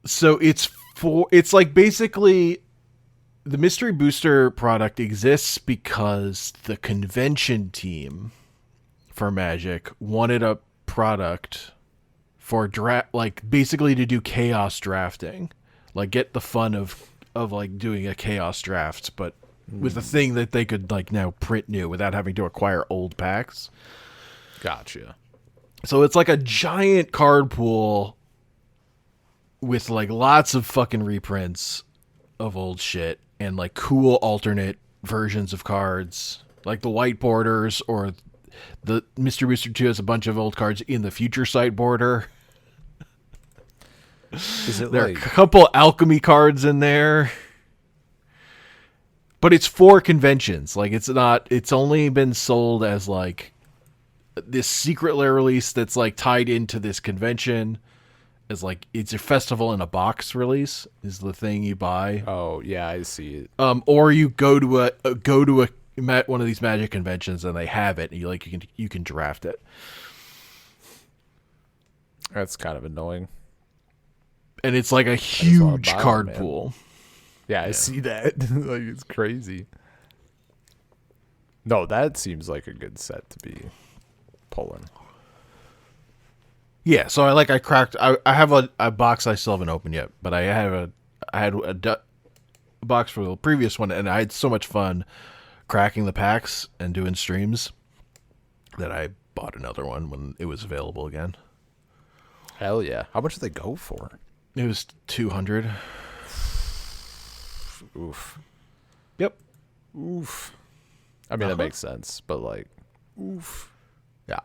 So it's like basically the Mystery Booster product exists because the convention team for Magic wanted a product for like basically to do chaos drafting, like get the fun of like doing a chaos draft, but with a thing that they could like now print new without having to acquire old packs. gotcha. So it's like a giant card pool with like lots of fucking reprints of old shit and like cool alternate versions of cards, like the white borders, or the Mystery Booster 2 has a bunch of old cards in the Future Sight border. Is it There are a like couple alchemy cards in there. But it's for conventions. Like it's only been sold as like this secret lair release that's like tied into this convention. As like it's a festival in a box release is the thing you buy. Oh, yeah, I see it. Or you go to one of these Magic conventions and they have it and you can draft it. That's kind of annoying. And it's like a just wanna huge buy one, card man. pool. Yeah, I see that. Like it's crazy. No, that seems like a good set to be pulling. Yeah, so I cracked. I have a box I still haven't opened yet, but I had a box for the previous one, and I had so much fun cracking the packs and doing streams that I bought another one when it was available again. Hell yeah. How much do they go for? It was 200. Oof. Yep. Oof. I mean, that makes sense, but like, oof. Yeah.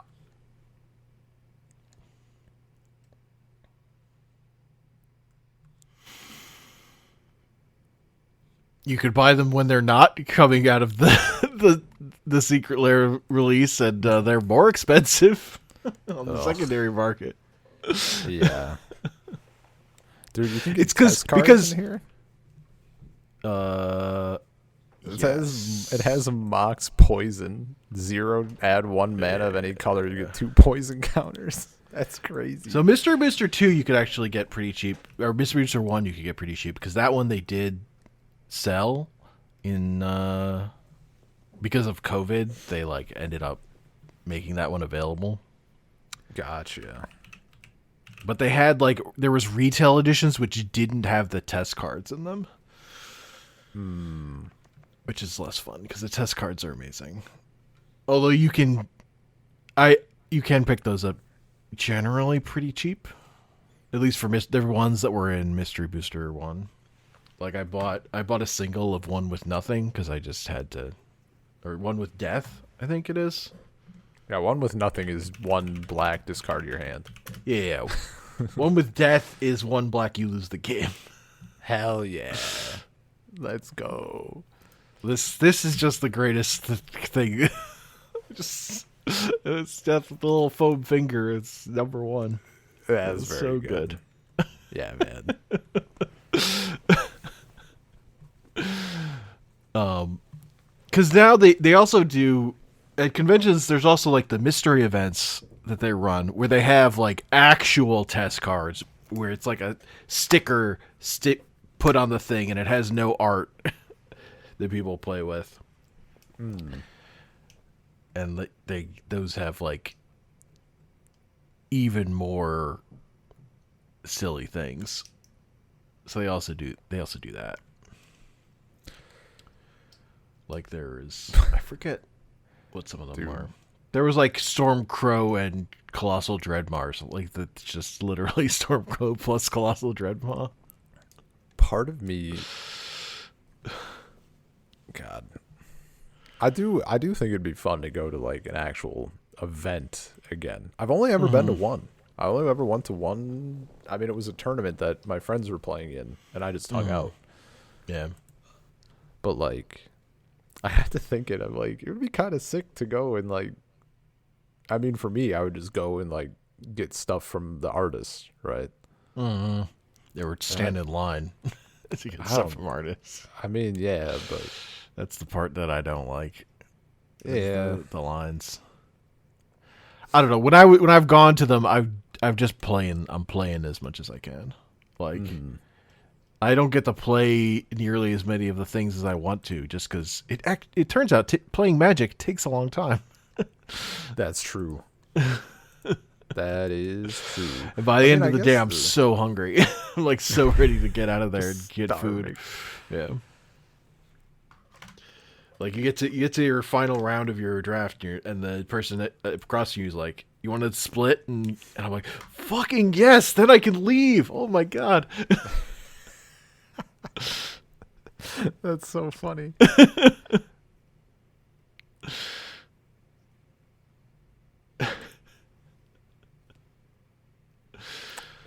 You could buy them when they're not coming out of the secret lair release, and they're more expensive on the secondary market. Yeah. Dude, you think It's because in here? It has a Mox Poison. 0, add 1 mana of any color, you get 2 poison counters. That's crazy. So Mystery Booster 2 you could actually get pretty cheap, or Mystery Booster 1 you could get pretty cheap, because that one they did sell in because of COVID. They like ended up making that one available. Gotcha. But they had like there was retail editions which didn't have the test cards in them. Which is less fun because the test cards are amazing. Although you can you can pick those up generally pretty cheap. At least for the ones that were in Mystery Booster 1. Like I bought a single of One with Nothing because I just had to, or One with Death, I think it is. Yeah, One with Nothing is 1 black, discard your hand. Yeah. One with Death is 1 black, you lose the game. Hell yeah. Let's go. This is just the greatest thing. It's just the little foam finger. It's number 1. That's very so good. Yeah, man. Because now they also do at conventions. There's also like the mystery events that they run where they have like actual test cards where it's like a sticker put on the thing and it has no art that people play with. And those have like even more silly things. So they also do that. Like there's I forget what some of them are. There was like Stormcrow and Colossal Dreadmaw or something. Like that's just literally Stormcrow plus Colossal Dreadmaw. Part of me, God, I do think it'd be fun to go to like an actual event again. I've only ever been to one. I only ever went to one. I mean, it was a tournament that my friends were playing in, and I just hung out. Yeah. But like, I had to think it. I'm like, it would be kind of sick to go and like. I mean, for me, I would just go and like get stuff from the artists, right? Mm-hmm. They would stand in line to get stuff from artists. I mean, yeah, but that's the part that I don't like. Yeah, the lines. I don't know. When I've gone to them, I'm just playing. I'm playing as much as I can. Like, I don't get to play nearly as many of the things as I want to, just because it turns out playing Magic takes a long time. That's true. That is true. And by the end of the day, I'm so hungry. I'm like so ready to get out of there and get food. Yeah. Like you get to your final round of your draft, and the person across you is like, "You want to split?" And I'm like, "Fucking yes!" Then I can leave. Oh my god. That's so funny.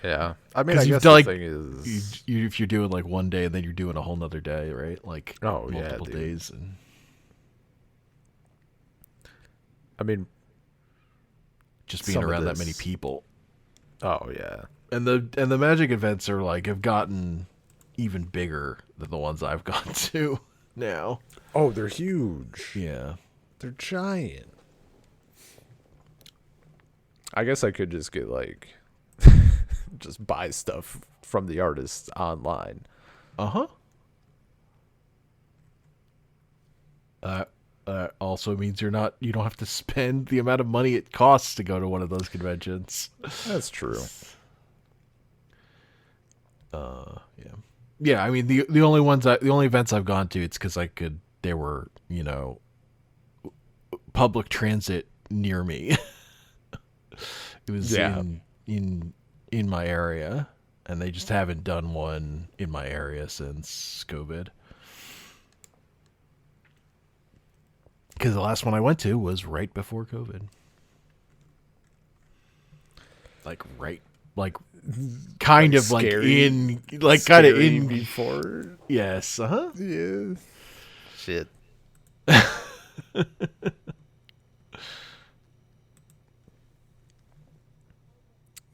Yeah, I mean, I guess the thing is, if you're doing like one day and then you're doing a whole nother day, right? Like multiple days, and I mean, just being around that many people. Oh yeah, and the Magic events have gotten even bigger than the ones I've gone to now. Oh, they're huge. Yeah, they're giant. I guess I could just get like. Just buy stuff from the artists online. Also means you don't have to spend the amount of money it costs to go to one of those conventions. That's true. Yeah. I mean the only events I've gone to, it's because they were public transit near me. It was in my area, and they just haven't done one in my area since COVID. Because the last one I went to was right before COVID. Kind of in before. Yes. Yeah. Shit.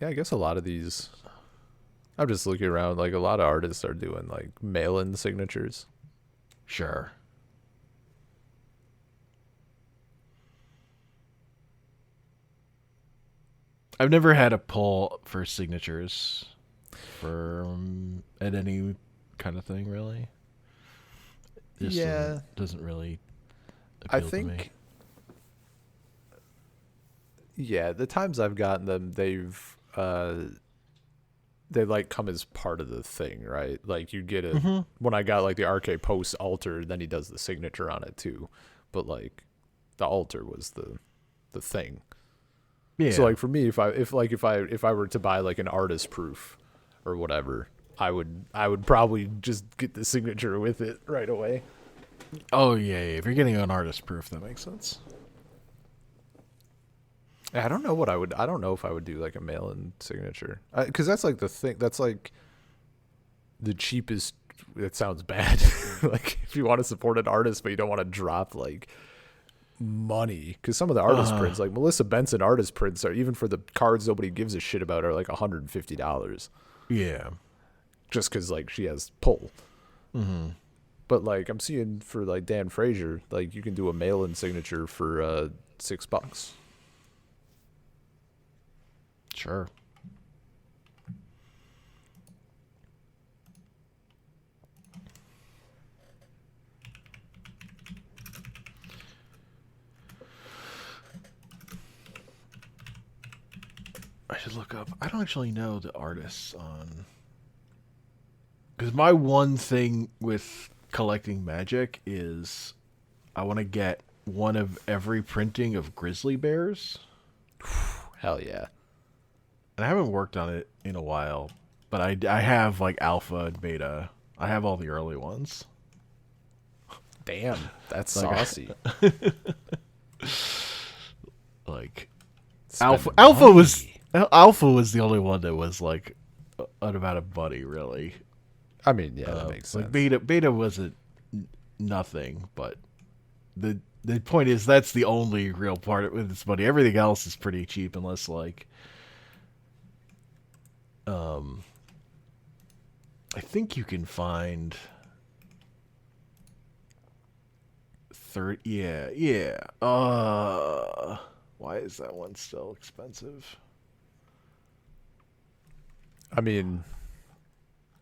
Yeah, I guess a lot of these. I'm just looking around. Like a lot of artists are doing like mail-in signatures. Sure. I've never had a pull for signatures at any kind of thing, really. Doesn't really appeal to me. Yeah, the times I've gotten them, they like come as part of the thing, right? Like you get it when I got like the RK Post altar, then he does the signature on it too. But like the altar was the thing. Yeah. So like for me, if I were to buy like an artist proof or whatever, I would probably just get the signature with it right away. Oh yeah, yeah. If you're getting an artist proof, that makes sense. I don't know what I would. I don't know if I would do like a mail-in signature, because that's like the thing. That's like the cheapest. It sounds bad. Like if you want to support an artist, but you don't want to drop like money, because some of the artist prints, like Melissa Benson artist prints, are even for the cards nobody gives a shit about, are like $150. Yeah. Just because like she has pull. Mm-hmm. But like I'm seeing for like Dan Frazier, like you can do a mail-in signature for $6. Sure. I should look up. I don't actually know the artists on. Because my one thing with collecting Magic is I want to get one of every printing of grizzly bears. Hell yeah. And I haven't worked on it in a while, but I have like alpha and beta. I have all the early ones. Damn, that's Like, saucy. Like Spending alpha was money. alpha was the only one that was like an amount of money, really. I mean, yeah, that makes sense. Like beta wasn't nothing, but the point is that's the only real part with this money. Everything else is pretty cheap unless like I think you can find yeah. Why is that one still expensive? I mean,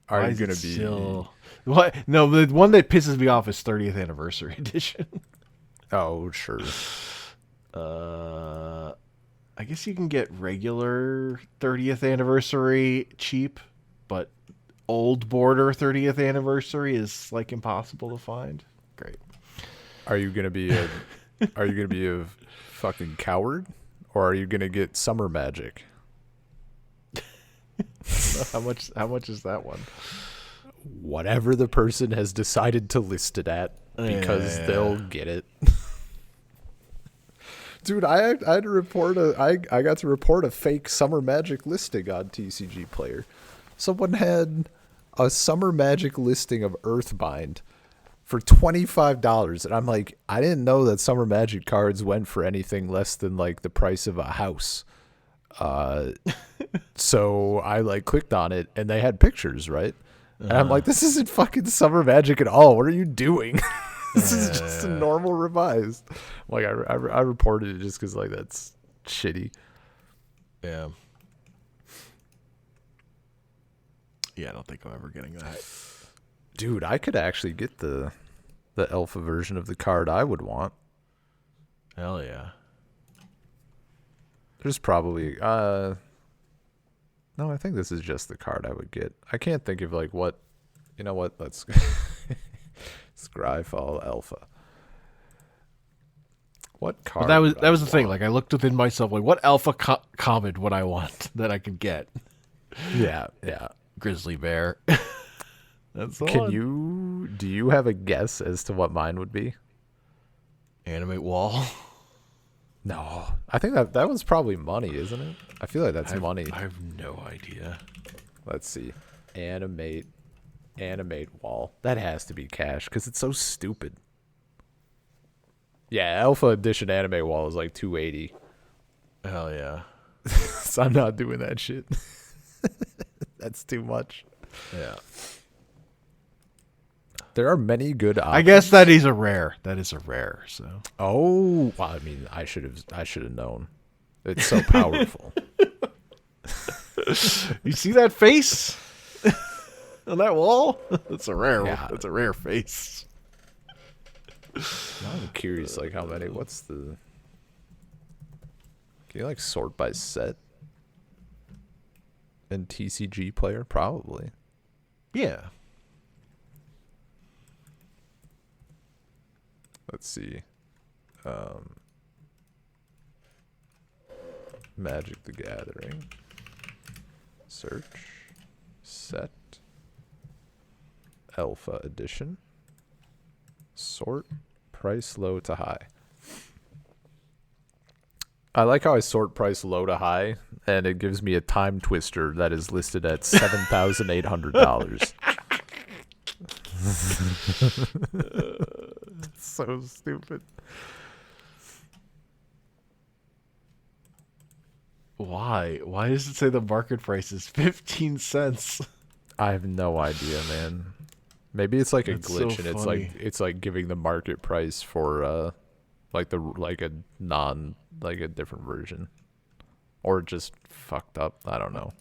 Why are you is it gonna be still what? No, the one that pisses me off is 30th anniversary edition. Oh, sure. I guess you can get regular 30th anniversary cheap, but old border 30th anniversary is like impossible to find. Great. Are you gonna be a fucking coward, or are you gonna get Summer Magic? How much is that one? Whatever the person has decided to list it at, because Yeah. they'll get it. Dude, I had to report I got to report a fake Summer Magic listing on TCG Player. Someone had a Summer Magic listing of Earthbind for $25, and I'm like, I didn't know that Summer Magic cards went for anything less than like the price of a house. So I like clicked on it, and they had pictures, right? And I'm like, this isn't fucking Summer Magic at all. What are you doing? This is just a normal revised. Like I reported it just because like that's shitty. Yeah. Yeah, I don't think I'm ever getting that. Dude, I could actually get the alpha version of the card I would want. Hell yeah. There's probably no, I think this is just the card I would get. I can't think of like what, you know what? Let's Scryfall Alpha. What card? But that was the thing. Like I looked within myself, like what alpha common would I want that I could get? Yeah. Grizzly bear. That's the Do one. you have a guess as to what mine would be? Animate wall. No, I think that one's probably money, isn't it? I feel like that's money. I have no idea. Let's see. Animate wall. That has to be cash because it's so stupid. Yeah, Alpha Edition Anime Wall is like $280. Hell yeah. So I'm not doing that shit. That's too much. Yeah. There are many good options. I guess that is a rare. That is a rare. So. Oh, well, I mean, I should have known. It's so powerful. You see that face on that wall? That's a rare. Yeah. That's a rare face. Now I'm curious, like how many. What's the? Can you like sort by set? And TCG Player, probably. Yeah. Let's see. Magic the Gathering. Search. Set. Alpha edition. Sort. Price low to high. I like how I sort price low to high, and it gives me a time twister that is listed at $7,800. So stupid. Why? Why does it say the market price is 15 cents? I have no idea, man. Maybe it's like That's a glitch, so and funny. it's like giving the market price for like a different version, or just fucked up. I don't know.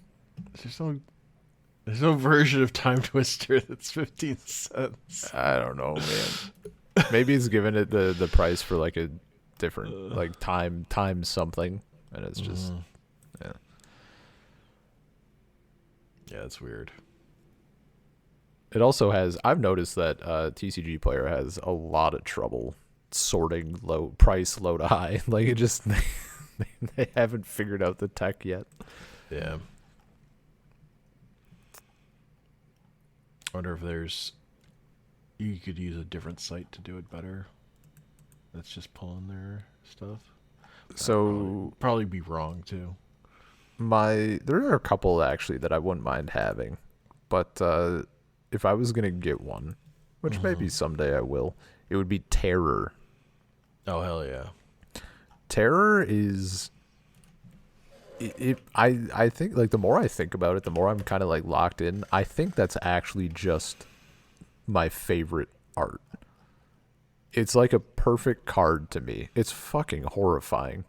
There's no version of Time Twister that's 15 cents. I don't know, man. Maybe it's giving it the price for like a different like time something, and it's just yeah. Yeah, it's weird. It also has. I've noticed that TCG Player has a lot of trouble sorting low to high. Like it just they haven't figured out the tech yet. Yeah. I wonder if you could use a different site to do it better. That's just pulling their stuff. So Probably be wrong too. there are a couple actually that I wouldn't mind having, but if I was gonna get one, which maybe someday I will, it would be Terror. Oh hell yeah! Terror is. I think like the more I think about it, the more I'm kind of like locked in. I think that's actually just my favorite art. It's like a perfect card to me. It's fucking horrifying.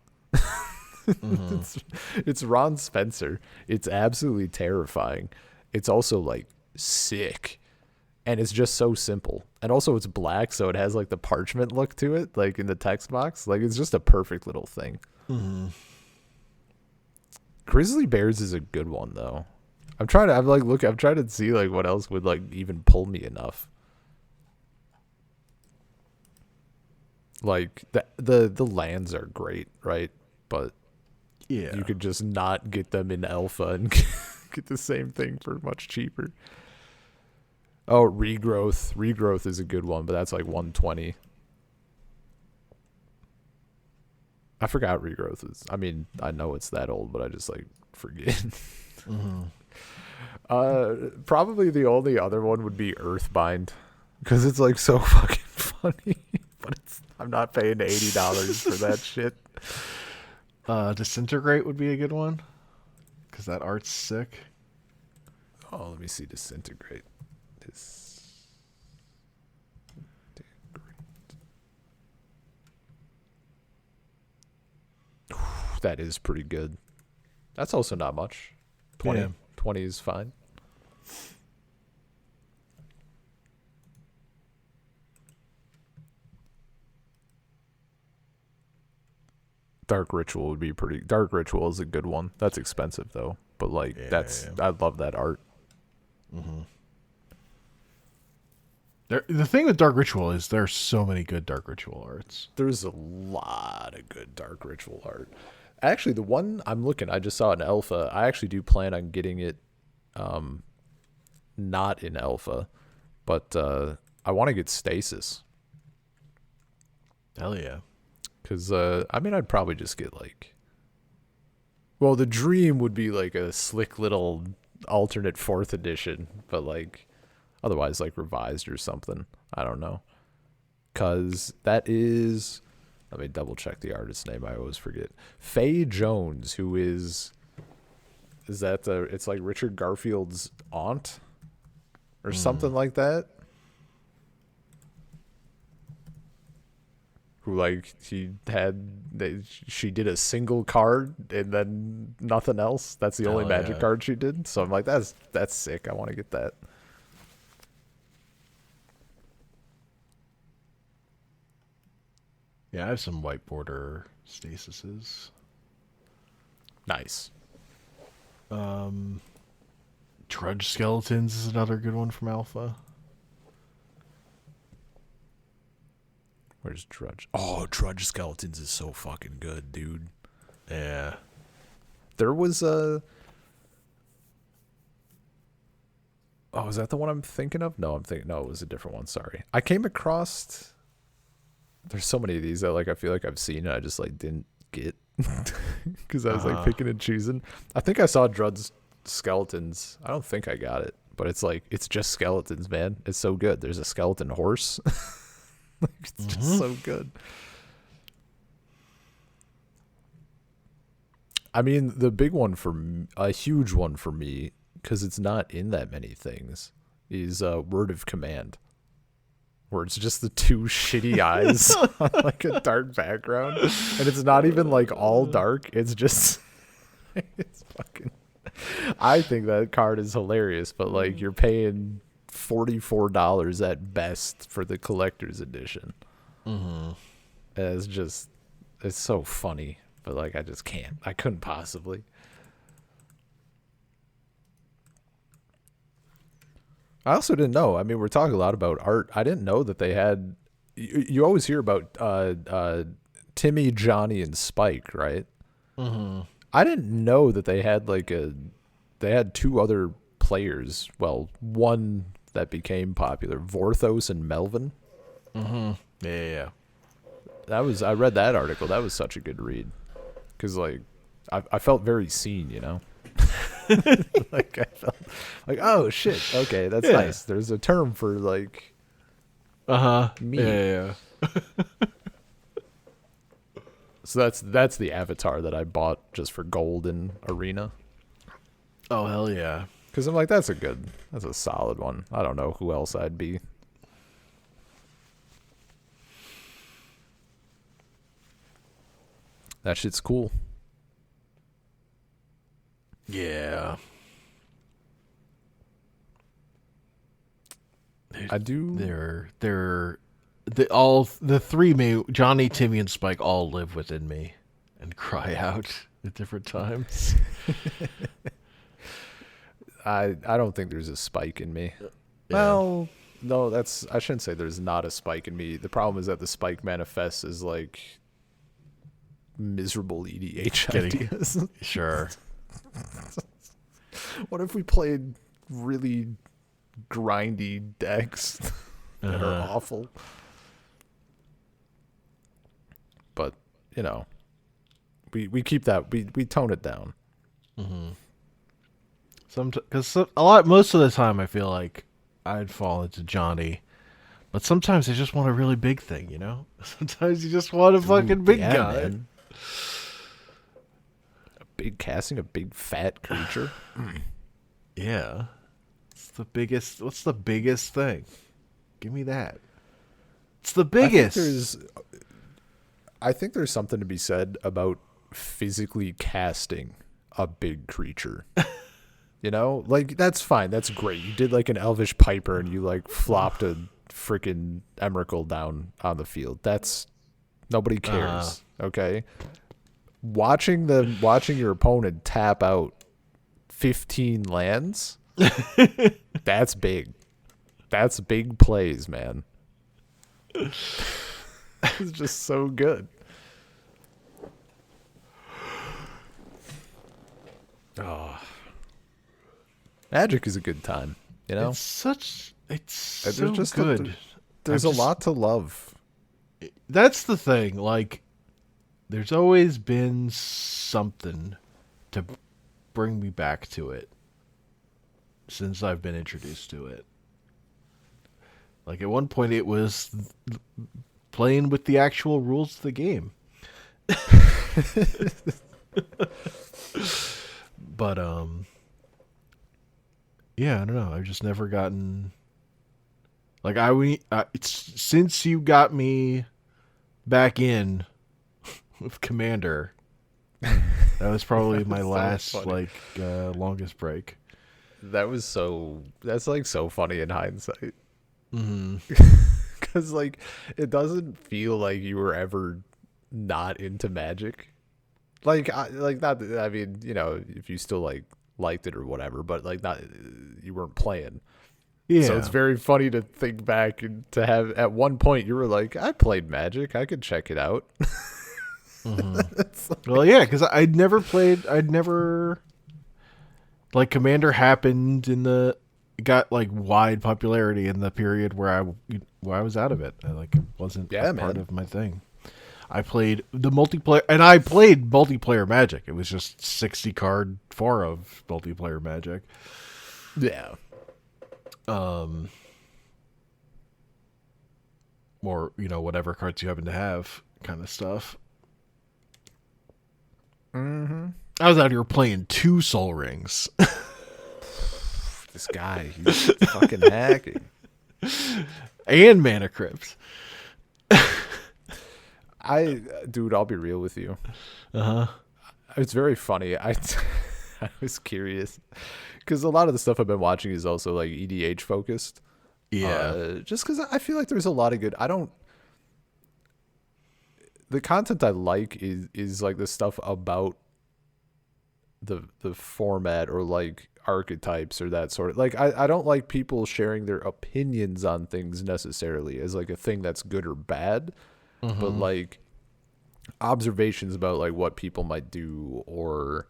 It's Ron Spencer. It's absolutely terrifying. It's also like sick. And it's just so simple. And also it's black, so it has like the parchment look to it, like in the text box. Like it's just a perfect little thing. Grizzly Bears is a good one though. I'm trying to see like what else would like even pull me enough. Like the lands are great, right? But Yeah, you could just not get them in alpha and get the same thing for much cheaper. Oh, Regrowth. Regrowth is a good one, but that's like 120. I forgot Regrowth is. I mean, I know it's that old, but I just like forget. Probably the only other one would be Earthbind, because it's like so fucking funny. But I'm not paying $80 for that shit. Disintegrate would be a good one because that art's sick. Oh, let me see. Disintegrate. That is pretty good. That's also not much. 20. Yeah. 20 is fine. Dark Ritual would be pretty. Dark Ritual is a good one. That's expensive though, but like I love that art. The thing with Dark Ritual is there are so many good Dark Ritual arts. There's a lot of good Dark Ritual art. Actually, the one I'm looking, I just saw in alpha. I actually do plan on getting it, not in alpha, but I want to get Stasis. Hell yeah! Because I mean, I'd probably just get like. Well, the dream would be like a slick little alternate 4th edition, but like, otherwise like revised or something. I don't know. Because that is. Let me double check the artist's name. I always forget. Faye Jones, who is that it's like Richard Garfield's aunt or something like that. Who like she did a single card and then nothing else. That's the only magic card she did. So I'm like, that's sick. I want to get that. Yeah, I have some white border stasises. Nice. Trudge Skeletons is another good one from Alpha. Where's Trudge? Oh, Trudge Skeletons is so fucking good, dude. Yeah. There was a. Oh, is that the one I'm thinking of? No, no, it was a different one. Sorry. I came across. There's so many of these that like I feel like I've seen and I just like didn't get because I was like picking and choosing. I think I saw Drud's Skeletons. I don't think I got it, but it's like it's just skeletons, man. It's so good. There's a skeleton horse. Like, it's just so good. I mean, the big one a huge one for me, because it's not in that many things, is Word of Command, where it's just the two shitty eyes on like a dark background, and it's not even like all dark. It's just, it's fucking. I think that card is hilarious, but like you're paying $44 at best for the collector's edition. And it's so funny. But, like, I just can't. I couldn't possibly. I also didn't know. I mean, we're talking a lot about art. I didn't know that they had... You always hear about Timmy, Johnny, and Spike, right? I didn't know that they had, like, They had two other players. Well, one that became popular. Vorthos and Melvin. Yeah. I read that article. That was such a good read. Because, like, I felt very seen, you know? Like, I felt like, oh, shit. Okay, that's nice. There's a term for, like, me. Yeah. So that's the avatar that I bought just for gold in Arena. Oh, hell yeah. Because I'm like, that's a solid one. I don't know who else I'd be. That shit's cool. Yeah. I do. The three Johnny, Timmy, and Spike all live within me and cry out at different times. I don't think there's a spike in me. Yeah. Well, no, I shouldn't say there's not a spike in me. The problem is that the spike manifests as like miserable EDH ideas. Sure. What if we played really grindy decks that are awful? But, you know, we keep that, we tone it down. Because most of the time I feel like I'd fall into Johnny, but sometimes I just want a really big thing, you know? Sometimes you just want a fucking big guy. Man. Casting a big fat creature. Yeah. What's the biggest thing? Give me that. It's the biggest. I think there's something to be said about physically casting a big creature. You know? Like, that's fine. That's great. You did like an Elvish Piper and you like flopped a freaking Emrakul down on the field. That's nobody cares. Okay? Watching your opponent tap out 15 lands, that's big. That's big plays, man. It's just so good. Oh. Magic is a good time, you know? It's so good. There's a lot to love. That's the thing, like, there's always been something to bring me back to it since I've been introduced to it. Like, at one point it was playing with the actual rules of the game. But, yeah, I don't know. I've just never gotten... Like, it's since you got me back in with Commander, that was probably my last longest break. That's like so funny in hindsight. Because like it doesn't feel like you were ever not into Magic. Like not, I mean, you know, if you still like liked it or whatever, but like not, you weren't playing. Yeah. So it's very funny to think back and to have at one point you were like, I played Magic, I could check it out. Well, yeah, because I'd never like Commander happened got like wide popularity in the period where I was out of it. It wasn't part of my thing. I played the multiplayer, and I played multiplayer Magic. It was just 60 card far of multiplayer Magic. Yeah. Or whatever cards you happen to have, kind of stuff. Mm-hmm. I was out here playing 2 Soul Rings. This guy, he's fucking hacking. And Mana Crypt. Dude, I'll be real with you. It's very funny. I was curious because a lot of the stuff I've been watching is also like EDH focused. Yeah. Just because I feel like there's a lot of good. The content I like is like the stuff about the format or like archetypes or that sort of like I don't like people sharing their opinions on things necessarily as like a thing that's good or bad, but like observations about like what people might do or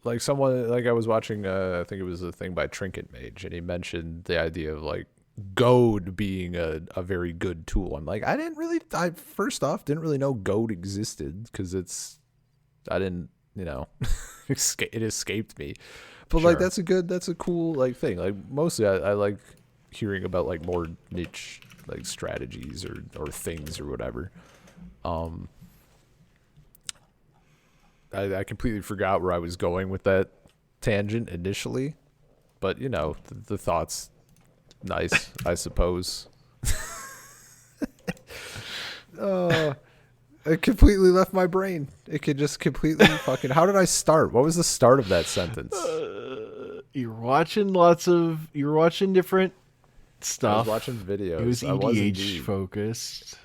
like someone like I was watching I think it was a thing by Trinket Mage, and he mentioned the idea of like Goad being a very good tool. I'm like, I first off didn't really know Goad existed because I didn't, it escaped me. But like that's a cool like thing. Like mostly I like hearing about like more niche like strategies or things or whatever. I completely forgot where I was going with that tangent initially, but the thought's nice, I suppose. It completely left my brain. It could just completely fucking. How did I start? What was the start of that sentence? You're watching different stuff. I was watching videos. It was EDH focused.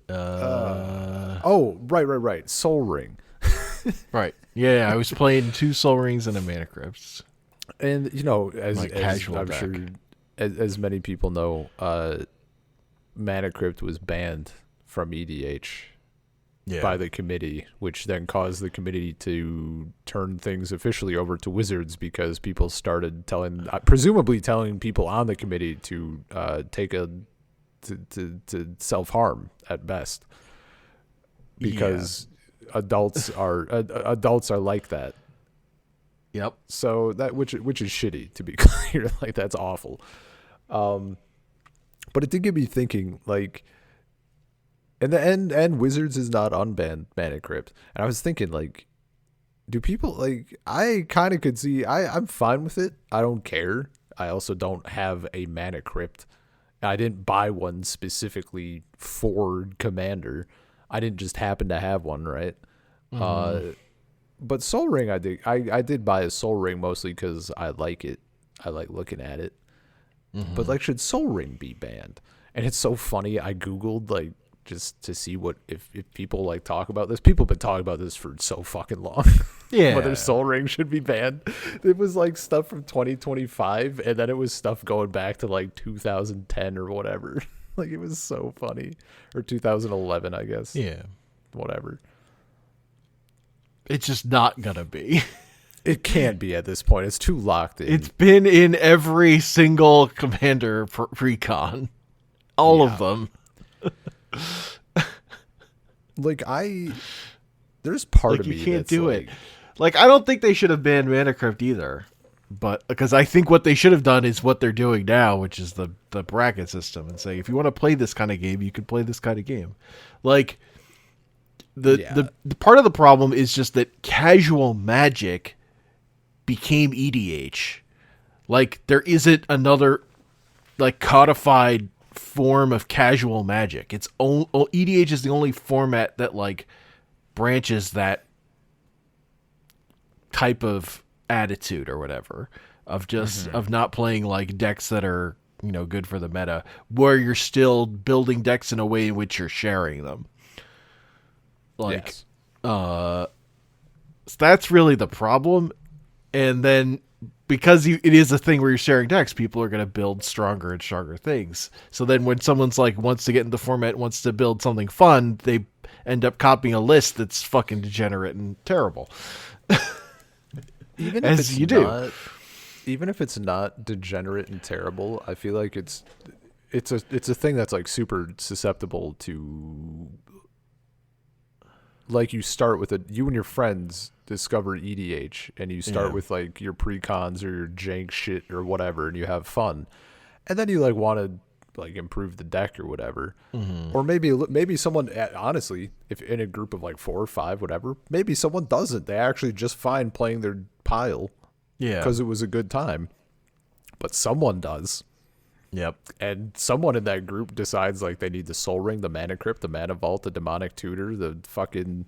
Right. Soul Ring. Right. Yeah, I was playing 2 Soul Rings and a Mana Crypt. And as casual I'm deck. sure as many people know, Mana Crypt was banned from EDH by the committee, which then caused the committee to turn things officially over to Wizards because people started presumably telling people on the committee to to self-harm at best, because adults are like that. Yep. So that which is shitty, to be clear. Like that's awful. But it did get me thinking, like, and Wizards is not unbanned Mana Crypt, and I was thinking, like, do people like? I kind of could see. I'm fine with it. I don't care. I also don't have a Mana Crypt. I didn't buy one specifically for Commander. I didn't just happen to have one, right? But Soul Ring, I did buy a Soul Ring mostly because I like it. I like looking at it. But like, should Soul Ring be banned? And it's so funny. I Googled like just to see what if people like talk about this. People have been talking about this for so fucking long. Yeah. Whether Soul Ring should be banned. It was like stuff from 2025, and then it was stuff going back to like 2010 or whatever. Like it was so funny. Or 2011, I guess. Yeah. Whatever. It's just not gonna be. It can't be at this point. It's too locked in. It's been in every single Commander pre-con. All of them. Like there's part of me you can't that's do like, it. Like I don't think they should have banned Mana Crypt either, but because I think what they should have done is what they're doing now, which is the bracket system, and say if you want to play this kind of game, you can play this kind of game. Like the part of the problem is just that casual Magic became EDH. Like there isn't another like codified form of casual Magic. It's EDH is the only format that like branches that type of attitude or whatever of just of not playing like decks that are good for the meta, where you're still building decks in a way in which you're sharing them. Like so that's really the problem. And then because it is a thing where you're sharing decks, people are going to build stronger and stronger things. So then when someone's like wants to get into format, wants to build something fun, they end up copying a list that's fucking degenerate and terrible. Even As if it's you do. not, even if it's not degenerate and terrible, I feel like it's a thing that's like super susceptible to, like, you start with you and your friends discover EDH and you start with like your precons or your jank shit or whatever, and you have fun, and then you like want to like improve the deck or whatever. Or maybe someone, honestly, if in a group of like 4 or 5, whatever, maybe someone doesn't, they actually just fine playing their pile because it was a good time, but someone does. Yep. And someone in that group decides like they need the Soul Ring, the Mana Crypt, the Mana Vault, the Demonic Tutor, the fucking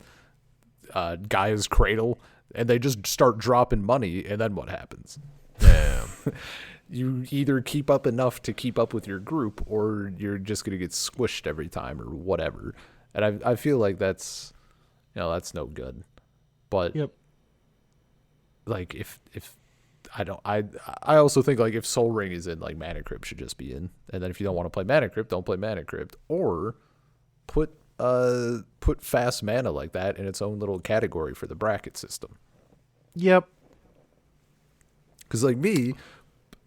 Gaia's Cradle, and they just start dropping money, and then what happens? Damn. You either keep up enough to keep up with your group, or you're just going to get squished every time or whatever. And I feel like that's no good. But like if I also think like if Soul Ring is in, like Mana Crypt should just be in. And then if you don't want to play Mana Crypt, don't play Mana Crypt, or put fast mana like that in its own little category for the bracket system. Yep. Cuz like me,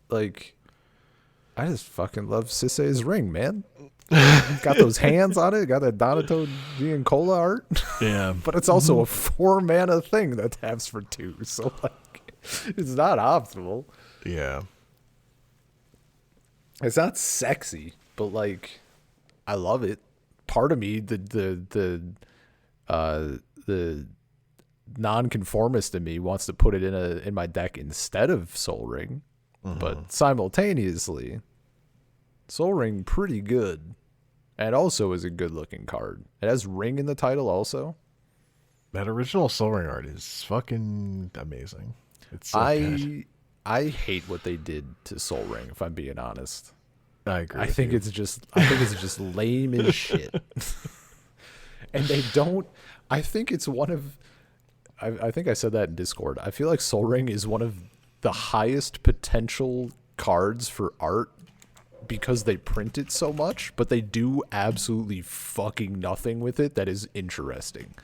like, I just fucking love Sisei's ring, man. Got those hands on it. Got that Donato Giancola art. Yeah. But it's also a 4 mana thing that taps for 2. So, like, it's not optimal. Yeah. It's not sexy, but, like, I love it. Part of me, the nonconformist in me wants to put it in my deck instead of Soul Ring. But simultaneously, Soul Ring pretty good, and also is a good looking card. It has Ring in the title also. That original Soul Ring art is fucking amazing. It's so good. I hate what they did to Soul Ring, if I'm being honest. I agree. I think it's just lame as shit. And they don't. I think it's one of. I think I said that in Discord. I feel like Soul Ring is one of the highest potential cards for art because they print it so much, but they do absolutely fucking nothing with it that is interesting.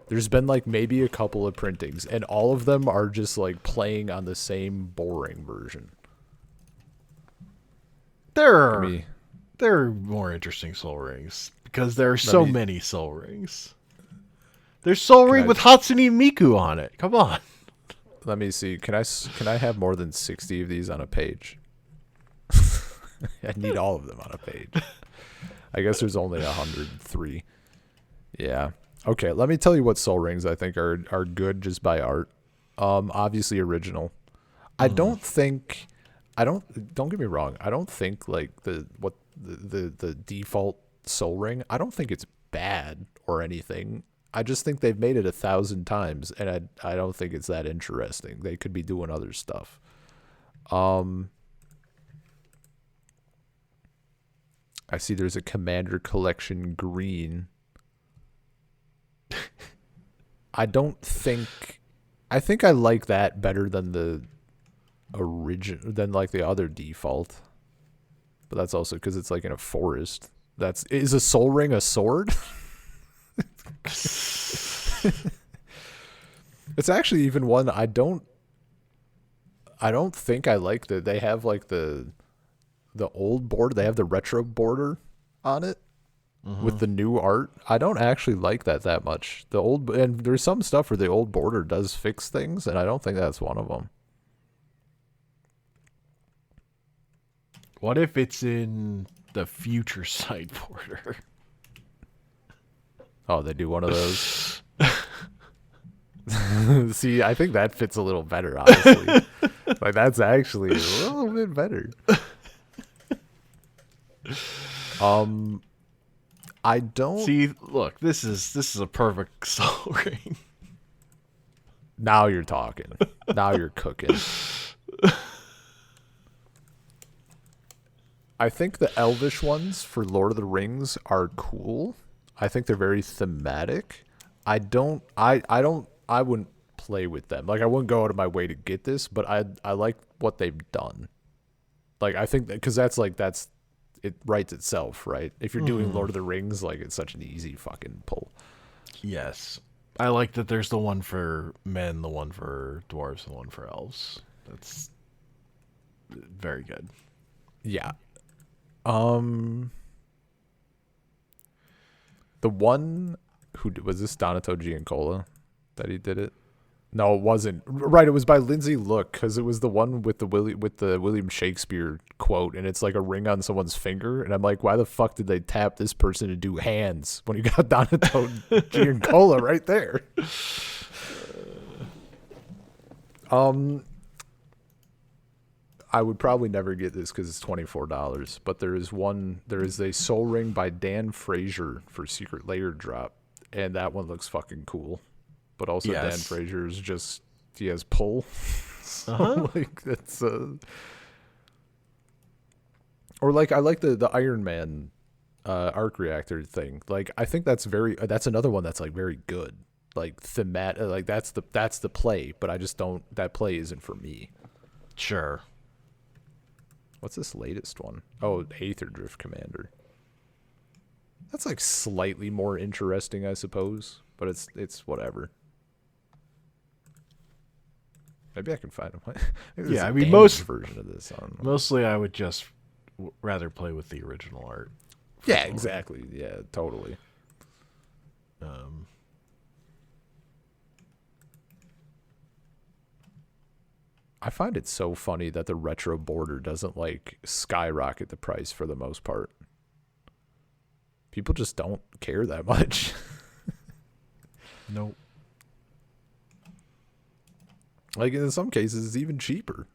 There's been like maybe a couple of printings, and all of them are just like playing on the same boring version. There are more interesting Soul Rings because there are so many Soul Rings. There's Soul Ring with Hatsune Miku on it. Come on. Let me see. Can I have more than 60 of these on a page? I need all of them on a page. I guess there's only 103. Yeah. Okay, let me tell you what Soul Rings I think are good just by art. Obviously original. Don't get me wrong. I don't think like the default Soul Ring, I don't think it's bad or anything. I just think they've made it 1,000 times, and I don't think it's that interesting. They could be doing other stuff. I see there's a Commander Collection green. I think I like that better than the like the other default. But that's also because it's like in a forest. Is a Soul Ring a sword? It's actually even one I don't think I like. That they have like the old border. They have the retro border on it with the new art. I don't actually like that much. And there's some stuff where the old border does fix things, and I don't think that's one of them. What if it's in the future side border? Oh, they do one of those. See, I think that fits a little better, honestly. Like that's actually a little bit better. I don't see. Look, this is a perfect Soul Ring. Now you're talking. Now you're cooking. I think the Elvish ones for Lord of the Rings are cool. I think they're very thematic. I wouldn't play with them. Like I wouldn't go out of my way to get this, but I like what they've done. Like, I think because that's it writes itself, right? If you're doing Lord of the Rings, like, it's such an easy fucking pull. Yes. I like that there's the one for men, the one for dwarves, and the one for elves. That's very good. Yeah. The one who was this Donato Giancola that he did it? No, it wasn't. Right, it was by Lindsay Look, because it was the one with the William Shakespeare quote, and it's like a ring on someone's finger, and I'm like, why the fuck did they tap this person to do hands when you got Donato Giancola right there? I would probably never get this because it's $24, but there is a soul ring by Dan Frazier for Secret Layer drop, and that one looks fucking cool. But also Dan Frazier is just, he has pull. So, like, that's or like, I like the Iron Man arc reactor thing. Like, I think that's another one that's like very good. Like, thematic, like that's the play, but I just don't, that play isn't for me. Sure. What's this latest one? Oh, Aether Drift Commander. That's like slightly more interesting, I suppose, but it's whatever. Maybe I can find them. Yeah, I mean, most version of this. Mostly, I would just rather play with the original art. Yeah, exactly. Yeah, totally. I find it so funny that the retro border doesn't like skyrocket the price for the most part. People just don't care that much. Nope. Like, in some cases, it's even cheaper.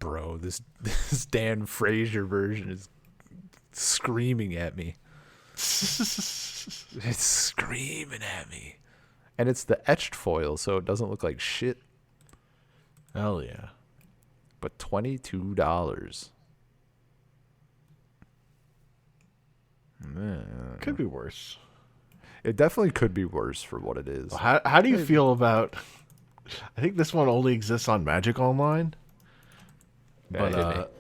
Bro, this Dan Frazier version is screaming at me. It's screaming at me. And it's the etched foil, so it doesn't look like shit. Hell yeah. But $22. Could be worse. It definitely could be worse for what it is. How do you feel about... I think this one only exists on Magic Online. But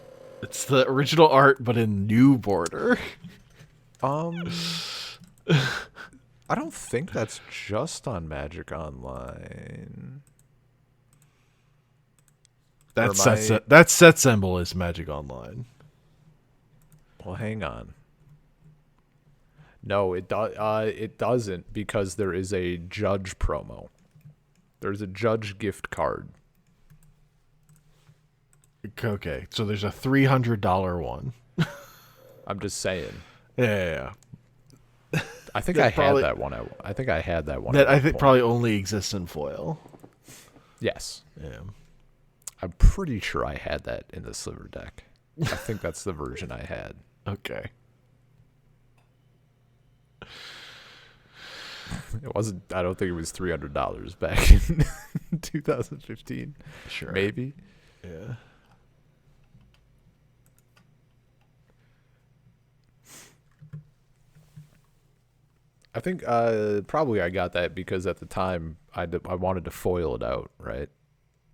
it's the original art, but in new border. I don't think that's just on Magic Online. That set symbol is Magic Online. Well, hang on. No, it doesn't, because there is a Judge promo. There's a Judge gift card. Okay, so there's a $300 one. I'm just saying. Yeah. I think I had that one. I think I had that one. That I think probably only exists in foil. Yes. Yeah. I'm pretty sure I had that in the Sliver deck. I think that's the version I had. Okay. It wasn't. I don't think it was $300 back in 2015. Sure. Maybe. Yeah. I think probably I got that because at the time I wanted to foil it out, right?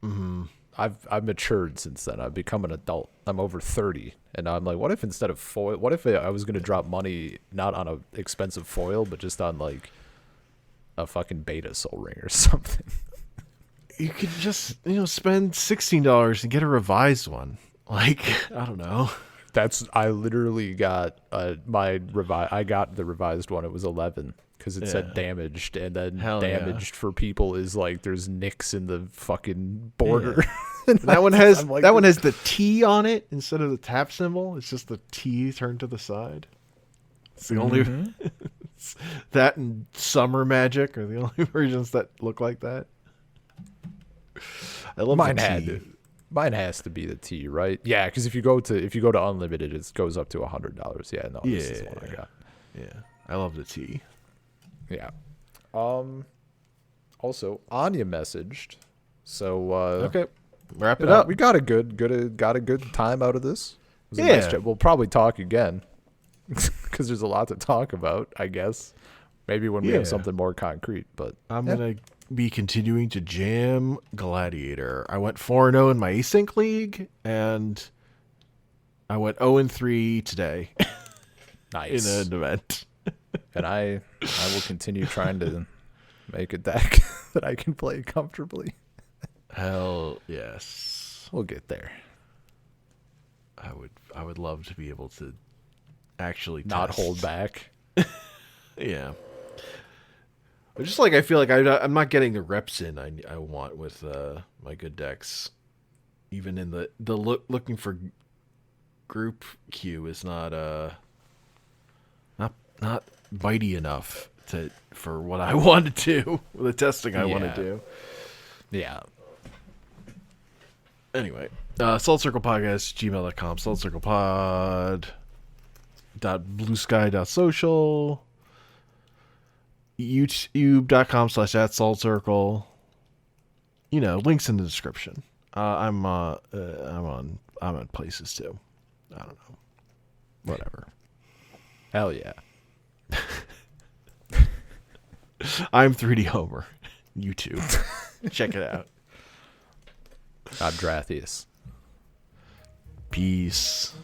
Mm-hmm. I've matured since then. I've become an adult. I'm over 30, and I'm like, what if instead of foil, what if I was gonna drop money not on a expensive foil, but just on like a fucking beta soul ring or something? You could just spend $16 and get a revised one. Like, I don't know. I literally got I got the revised one. It was 11 because it said damaged, and then damaged for people is like there's nicks in the fucking border. Yeah. That one has one has the T on it instead of the tap symbol. It's just the T turned to the side. It's the only that and Summer Magic are the only versions that look like that. I love mine. Mine has to be the T, right? Yeah, because if you go to unlimited, it goes up to $100. Yeah, no, this is the one I got. Yeah, I love the T. Yeah. Also, Anya messaged. So okay, wrap it up. We got a good time out of this. It was a nice chat. We'll probably talk again because there's a lot to talk about, I guess. Maybe when we have something more concrete. But I'm gonna be continuing to jam Gladiator. I went 4-0 in my async league, and I went 0-3 today Nice. in an event. And I will continue trying to make a deck that I can play comfortably. Hell yes. We'll get there. I would love to be able to actually Not test. hold back. Yeah. But just like I feel like I'm not getting the reps in I want with my good decks. Even in the looking for group queue is not bitey enough for what I want to do, the testing I want to do. Yeah. Anyway, saltcirclepodcast@gmail.com, saltcirclepod.bsky.social, youtube.com/@saltcircle. Links in the description. I'm on places too. I don't know. Whatever. Hell yeah. I'm 3D Homer. YouTube. Check it out. I'm Drathius. Peace.